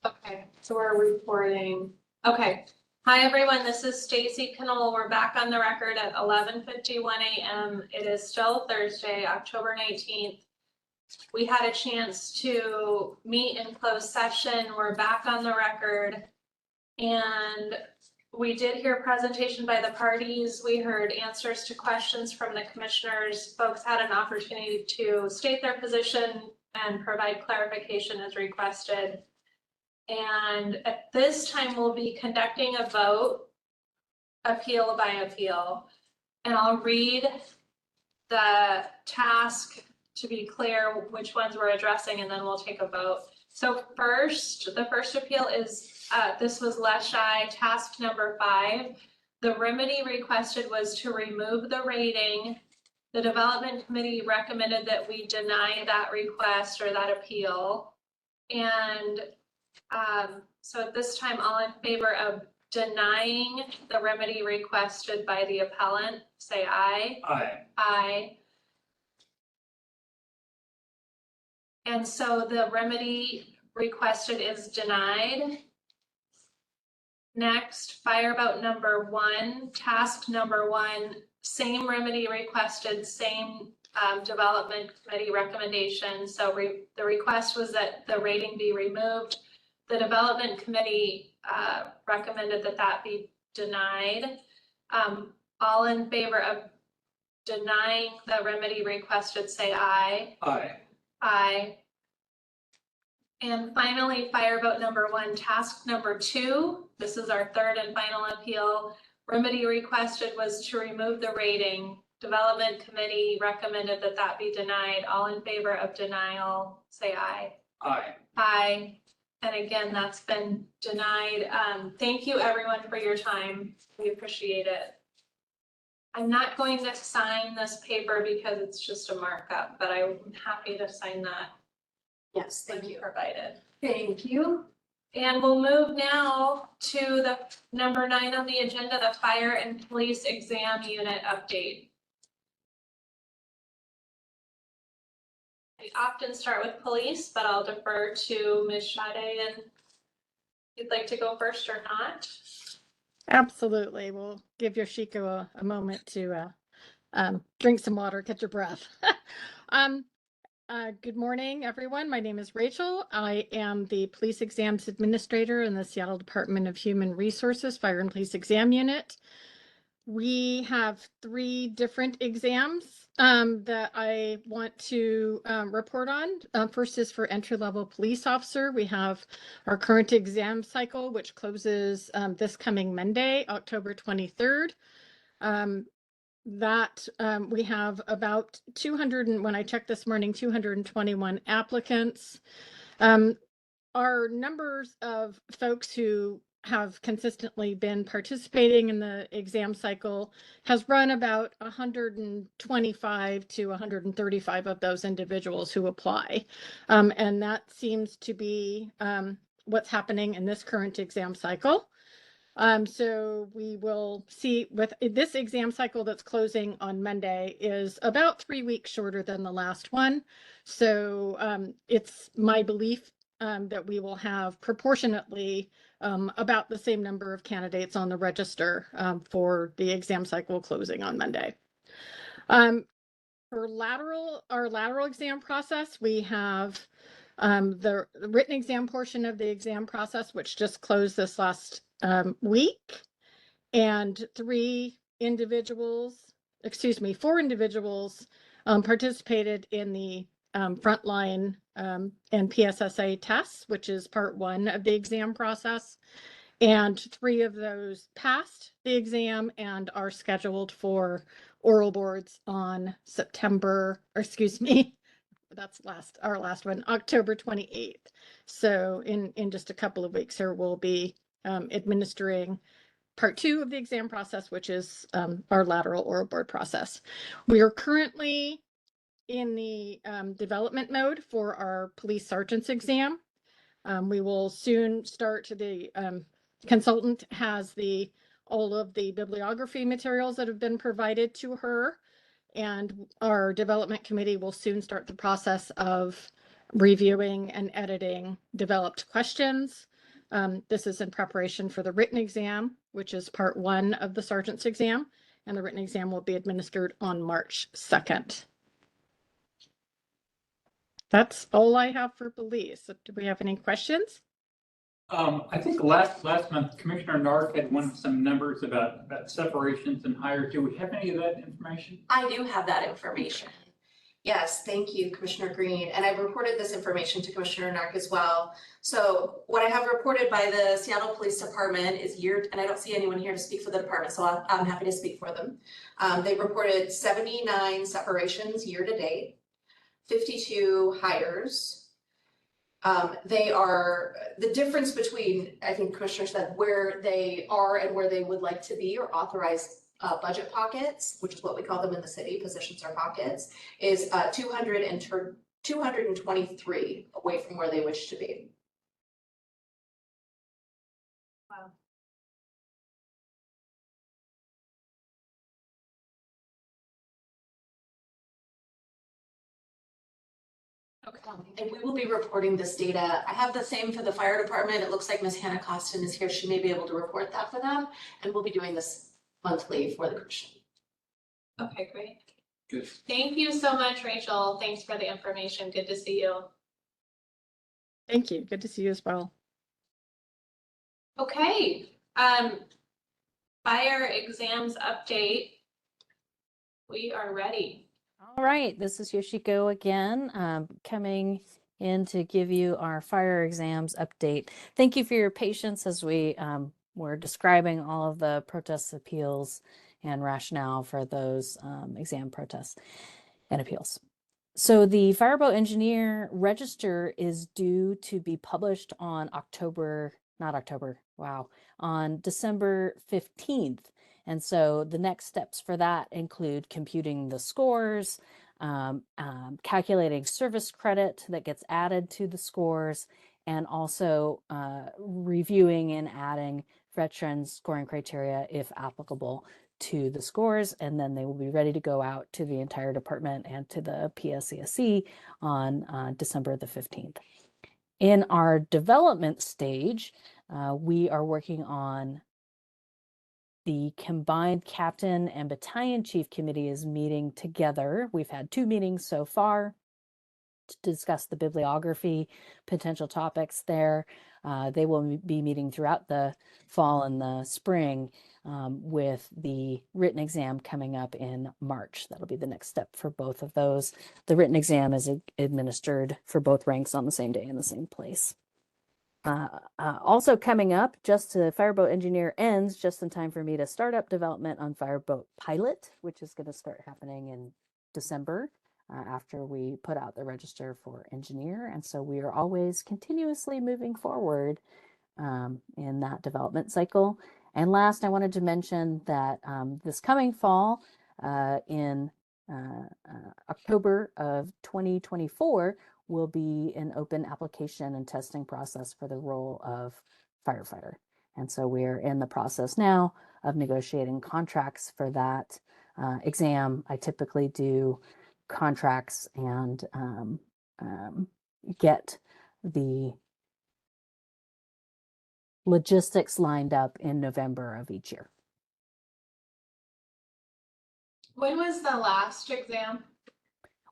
Okay, so we're recording. Okay. Hi, everyone. This is Stacy Knoll. We're back on the record at 11:51 a.m. It is still Thursday, October 19th. We had a chance to meet in closed session. We're back on the record. And we did hear a presentation by the parties. We heard answers to questions from the commissioners. Folks had an opportunity to state their position and provide clarification as requested. And at this time, we'll be conducting a vote appeal by appeal. And I'll read the task to be clear which ones we're addressing, and then we'll take a vote. So the first appeal is, this was Leschi, task number 5. The remedy requested was to remove the rating. The development committee recommended that we deny that request or that appeal. And so at this time, all in favor of denying the remedy requested by the appellant, say aye. Aye. Aye. And so the remedy requested is denied. Next, fireboat number 1, task number 1, same remedy requested, same development committee recommendation. So the request was that the rating be removed. The development committee recommended that that be denied. All in favor of denying the remedy requested, say aye. Aye. Aye. And finally, fireboat number 1, task number 2. This is our third and final appeal. Remedy requested was to remove the rating. Development committee recommended that that be denied. All in favor of denial, say aye. Aye. Aye. And again, that's been denied. Thank you everyone for your time. We appreciate it. I'm not going to sign this paper because it's just a markup, but I'm happy to sign that. Yes, thank you. Provided. Thank you. And we'll move now to the number 9 on the agenda, the fire and police exam unit update. We often start with police, but I'll defer to Ms. Sade, and you'd like to go first or not? Absolutely. We'll give Yoshiko a moment to drink some water, catch your breath. Good morning, everyone. My name is Rachel. I am the Police Exams Administrator in the Seattle Department of Human Resources Fire and Police Exam Unit. We have 3 different exams that I want to report on. First is for entry-level police officer. We have our current exam cycle, which closes this coming Monday, October 23rd. We have about 200, and when I checked this morning, 221 applicants. Our numbers of folks who have consistently been participating in the exam cycle has run about 125 to 135 of those individuals who apply. And that seems to be what's happening in this current exam cycle. So we will see with this exam cycle that's closing on Monday is about 3 weeks shorter than the last one. So it's my belief that we will have proportionately about the same number of candidates on the register for the exam cycle closing on Monday. For our lateral exam process, we have the written exam portion of the exam process, which just closed this last week, and 4 individuals participated in the frontline and PSSA tests, which is part 1 of the exam process. And 3 of those passed the exam and are scheduled for oral boards on our last one, October 28th. So in just a couple of weeks here, we'll be administering part 2 of the exam process, which is our lateral oral board process. We are currently in the development mode for our police sergeant's exam. We will soon start. The consultant has all of the bibliography materials that have been provided to her, and our development committee will soon start the process of reviewing and editing developed questions. This is in preparation for the written exam, which is part 1 of the sergeant's exam, and the written exam will be administered on March 2nd. That's all I have for police. Do we have any questions? I think last month, Commissioner Nark had some numbers about separations and hires. Do we have any of that information? I do have that information. Yes, thank you, Commissioner Green. And I've reported this information to Commissioner Nark as well. So what I have reported by the Seattle Police Department is and I don't see anyone here to speak for the department, so I'm happy to speak for them. They reported 79 separations year to date, 52 hires. They are, the difference between, I think Commissioner said, where they are and where they would like to be or authorized budget pockets, which is what we call them in the city, positions or pockets, is 223 away from where they wish to be. Wow. Okay. And we will be reporting this data. I have the same for the fire department. It looks like Ms. Hannah Costin is here. She may be able to report that for them. And we'll be doing this monthly for the commission. Okay, great. Good. Thank you so much, Rachel. Thanks for the information. Good to see you. Thank you. Good to see you as well. Okay, fire exams update. We are ready. All right, this is Yoshiko again, coming in to give you our fire exams update. Thank you for your patience as we were describing all of the protests, appeals, and rationale for those exam protests and appeals. So the fireboat engineer register is due to be published on on December 15th. And so the next steps for that include computing the scores, calculating service credit that gets added to the scores, and also reviewing and adding veteran scoring criteria if applicable to the scores, and then they will be ready to go out to the entire department and to the PSCSC on December the 15th. In our development stage, we are working on the combined captain and battalion chief committee is meeting together. We've had 2 meetings so far to discuss the bibliography, potential topics there. They will be meeting throughout the fall and the spring with the written exam coming up in March. That'll be the next step for both of those. The written exam is administered for both ranks on the same day in the same place. Also coming up, fireboat engineer ends just in time for me to start up development on fireboat pilot, which is going to start happening in December after we put out the register for engineer. And so we are always continuously moving forward in that development cycle. And last, I wanted to mention that this coming fall in October of 2024, will be an open application and testing process for the role of firefighter. And so we're in the process now of negotiating contracts for that exam. I typically do contracts and get the logistics lined up in November of each year. When was the last exam?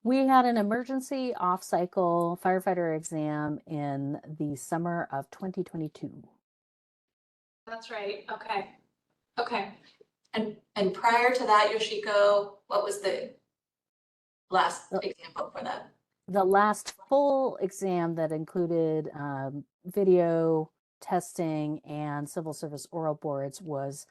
We had an emergency off-cycle firefighter exam in the summer of 2022. That's right. Okay. Okay. And prior to that, Yoshiko, what was the last example for that? The last full exam that included video testing and civil service oral boards was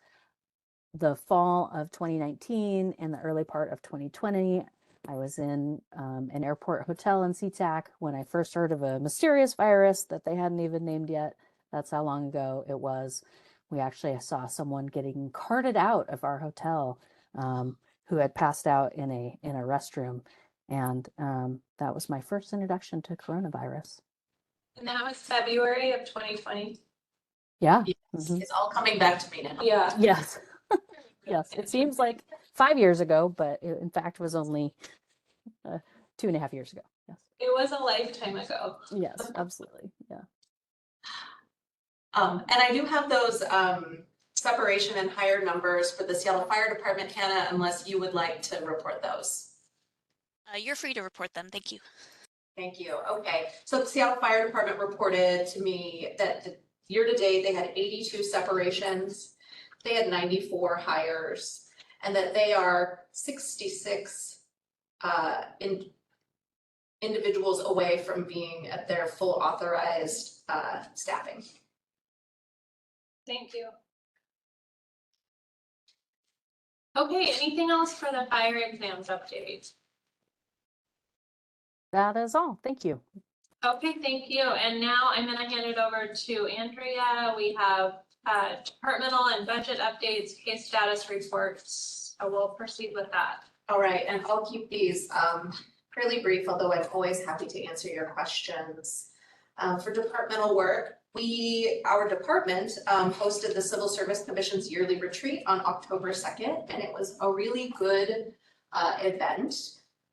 the fall of 2019 and the early part of 2020. I was in an airport hotel in SeaTac when I first heard of a mysterious virus that they hadn't even named yet. That's how long ago it was. We actually saw someone getting carted out of our hotel who had passed out in a restroom. And that was my first introduction to coronavirus. And that was February of 2020. Yeah. Yes, it's all coming back to me now. Yeah. Yes. Yes. It seems like 5 years ago, but it in fact was only 2.5 years ago. Yes. It was a lifetime ago. Yes, absolutely. Yeah. And I do have those separation and hire numbers for the Seattle Fire Department, Hannah, unless you would like to report those. You're free to report them. Thank you. Thank you. Okay. So the Seattle Fire Department reported to me that year to date, they had 82 separations. They had 94 hires, and that they are 66 individuals away from being at their full authorized staffing. Thank you. Okay, anything else for the fire exams update? That is all. Thank you. Okay, thank you. And now I'm gonna hand it over to Andrea. We have departmental and budget updates, case status reports. So we'll proceed with that. All right, and I'll keep these fairly brief, although I'm always happy to answer your questions. For departmental work, our department hosted the Civil Service Commission's yearly retreat on October 2nd, and it was a really good event.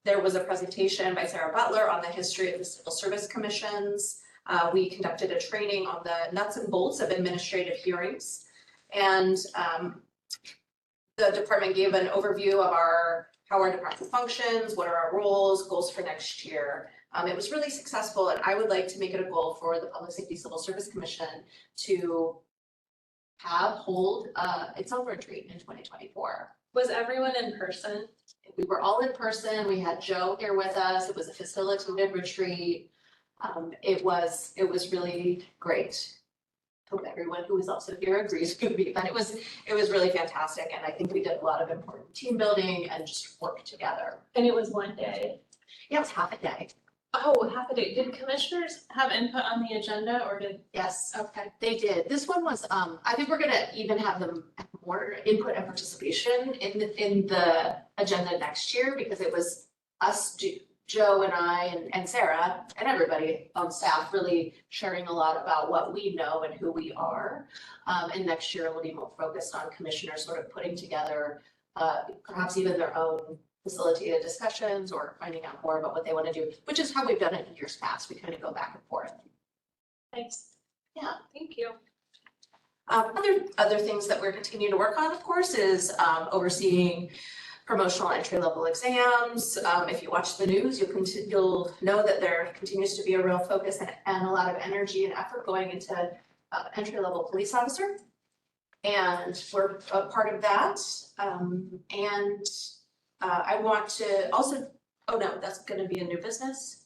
There was a presentation by Sarah Butler on the history of the Civil Service Commissions. We conducted a training on the nuts and bolts of administrative hearings. And the department gave an overview of how our department functions, what are our roles, goals for next year. It was really successful, and I would like to make it a goal for the Public Safety Civil Service Commission to hold its own retreat in 2024. Was everyone in person? We were all in person. We had Joe here with us. It was a facilitated retreat. It was really great. Hope everyone who is also here agrees with me, but it was really fantastic, and I think we did a lot of important team building and just work together. And it was one day? Yeah, it was half a day. Oh, half a day. Did commissioners have input on the agenda or did? Yes. Okay. They did. This one was, I think we're gonna even have them have more input and participation in the agenda next year, because it was us, Joe and I and Sarah and everybody on staff really sharing a lot about what we know and who we are. And next year we'll be more focused on commissioners sort of putting together perhaps even their own facilitated discussions or finding out more about what they want to do, which is how we've done it in years past. We kind of go back and forth. Thanks. Yeah. Thank you. Other things that we're continuing to work on, of course, is overseeing promotional entry-level exams. If you watch the news, you'll know that there continues to be a real focus and a lot of energy and effort going into entry-level police officer. And we're a part of that. I want to also, oh no, that's gonna be a new business.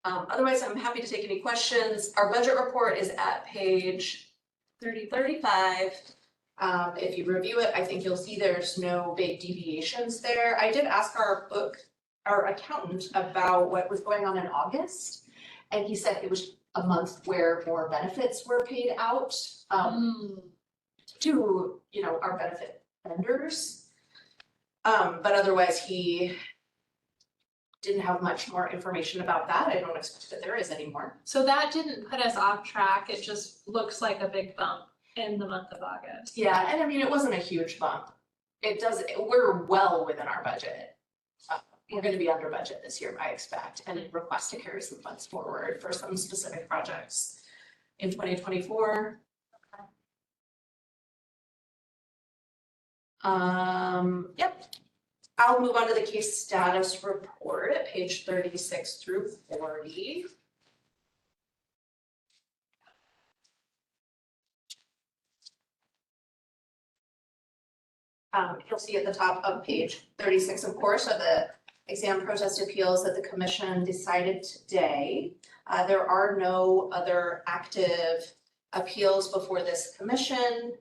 Otherwise, I'm happy to take any questions. Our budget report is at page 35. If you review it, I think you'll see there's no big deviations there. I did ask our accountant about what was going on in August, and he said it was a month where more benefits were paid out to, our benefit vendors. But otherwise, he didn't have much more information about that. I don't expect that there is anymore. So that didn't put us off track. It just looks like a big bump in the month of August. Yeah, and I mean, it wasn't a huge bump. We're well within our budget. We're gonna be under budget this year, I expect, and request to carry some funds forward for some specific projects in 2024. Yep. I'll move on to the case status report at page 36 through 40. You'll see at the top of page 36, of course, are the exam protest appeals that the commission decided today. There are no other active appeals before this commission,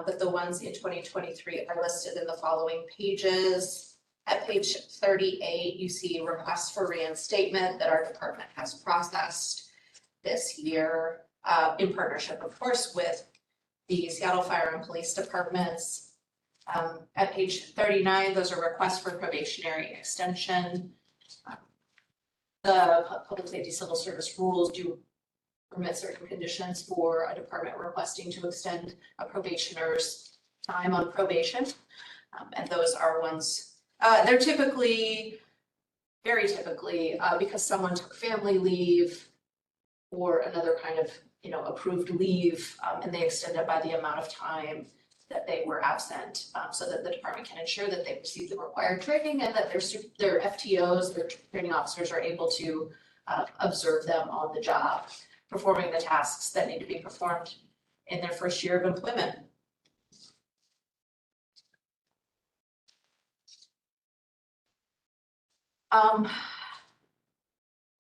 but the ones in 2023 are listed in the following pages. At page 38, you see requests for reinstatement that our department has processed this year in partnership, of course, with the Seattle Fire and Police Departments. At page 39, those are requests for probationary extension. The Public Safety Civil Service rules do permit certain conditions for a department requesting to extend a probationer's time on probation. And those are ones, they're typically, very typically, because someone took family leave or another kind of, approved leave, and they extend it by the amount of time that they were absent, so that the department can ensure that they receive the required training and that their FTOs, their training officers, are able to observe them on the job, performing the tasks that need to be performed in their first year of employment.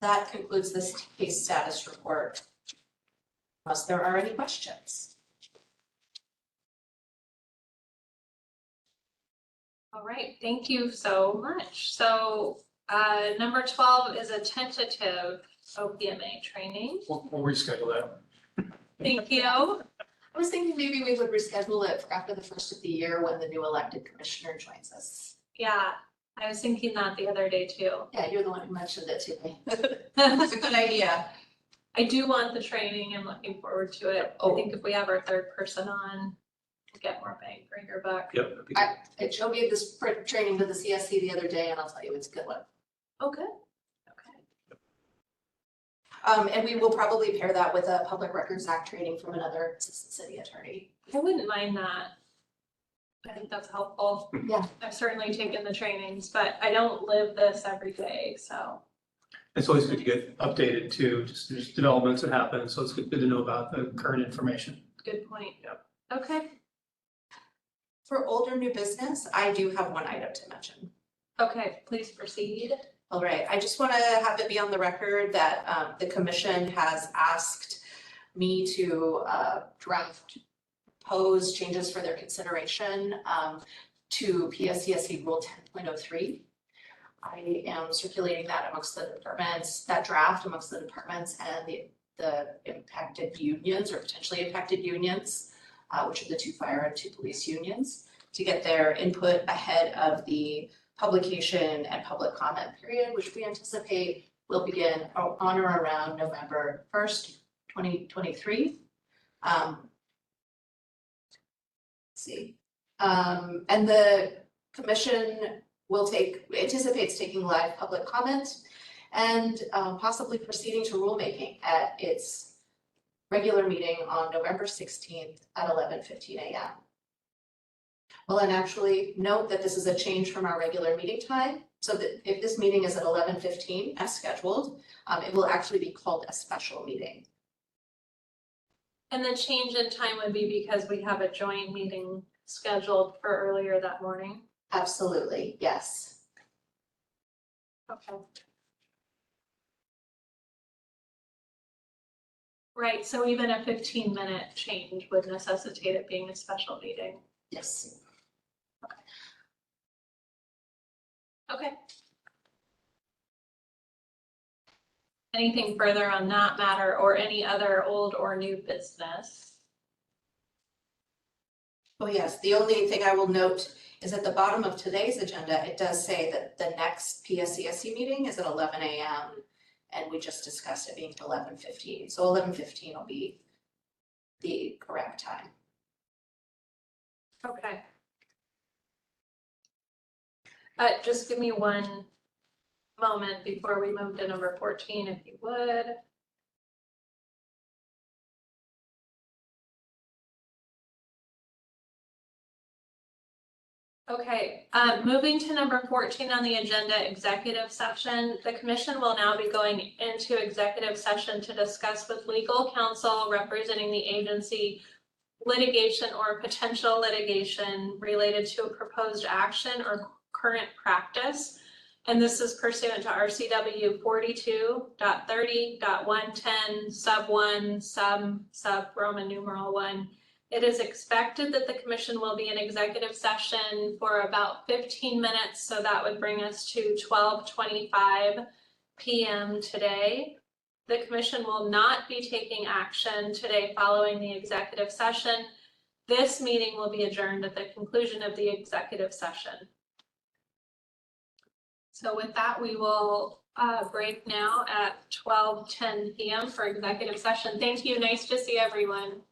That concludes this case status report. Unless there are any questions. All right, thank you so much. So number 12 is a tentative OPMA training. We'll reschedule that. Thank you. I was thinking maybe we would reschedule it for after the first of the year when the new elected commissioner joins us. Yeah, I was thinking that the other day too. Yeah, you're the one who mentioned it to me. It's a good idea. I do want the training. I'm looking forward to it. I think if we have our third person on, we'll get more bang for your buck. Yep. that'd be good. Joe gave this training to the CSC the other day, and I'll tell you, it's a good one. Oh, good. And we will probably pair that with a Public Records Act training from another assistant city attorney. I wouldn't mind that. I think that's helpful. Yeah. I've certainly taken the trainings, but I don't live this every day, so. It's always good to get updated too, just there's developments that happen, so it's good to know about the current information. Good point. Yep. Okay. For older new business, I do have one item to mention. Okay, please proceed. All right, I just want to have it be on the record that the commission has asked me to propose changes for their consideration to PSCSC Rule 10.03. I am circulating that amongst the departments, that draft amongst the departments and the impacted unions or potentially impacted unions, which are the 2 fire and 2 police unions, to get their input ahead of the publication and public comment period, which we anticipate will begin on or around November 1st, 2023. Let's see. And the commission anticipates taking live public comment and possibly proceeding to rulemaking at its regular meeting on November 16th at 11:15 a.m. Well, and actually note that this is a change from our regular meeting time, so that if this meeting is at 11:15 as scheduled, it will actually be called a special meeting. And the change in time would be because we have a joint meeting scheduled for earlier that morning. Absolutely, yes. Okay. Right, so even a 15-minute change would necessitate it being a special meeting. Yes. Okay. Anything further on that matter or any other old or new business? Oh, yes, the only thing I will note is at the bottom of today's agenda, it does say that the next PSCSC meeting is at 11 a.m. and we just discussed it being 11:15. So 11:15 will be the correct time. Okay. Just give me one moment before we move to number 14, if you would. Okay, moving to number 14 on the agenda, executive session. The commission will now be going into executive session to discuss with legal counsel representing the agency litigation or potential litigation related to a proposed action or current practice. And this is pursuant to RCW 42.30.110 sub 1 sub Roman numeral 1. It is expected that the commission will be in executive session for about 15 minutes, so that would bring us to 12:25 p.m. today. The commission will not be taking action today following the executive session. This meeting will be adjourned at the conclusion of the executive session. So with that, we will break now at 12:10 p.m. for executive session. Thank you. Nice to see everyone.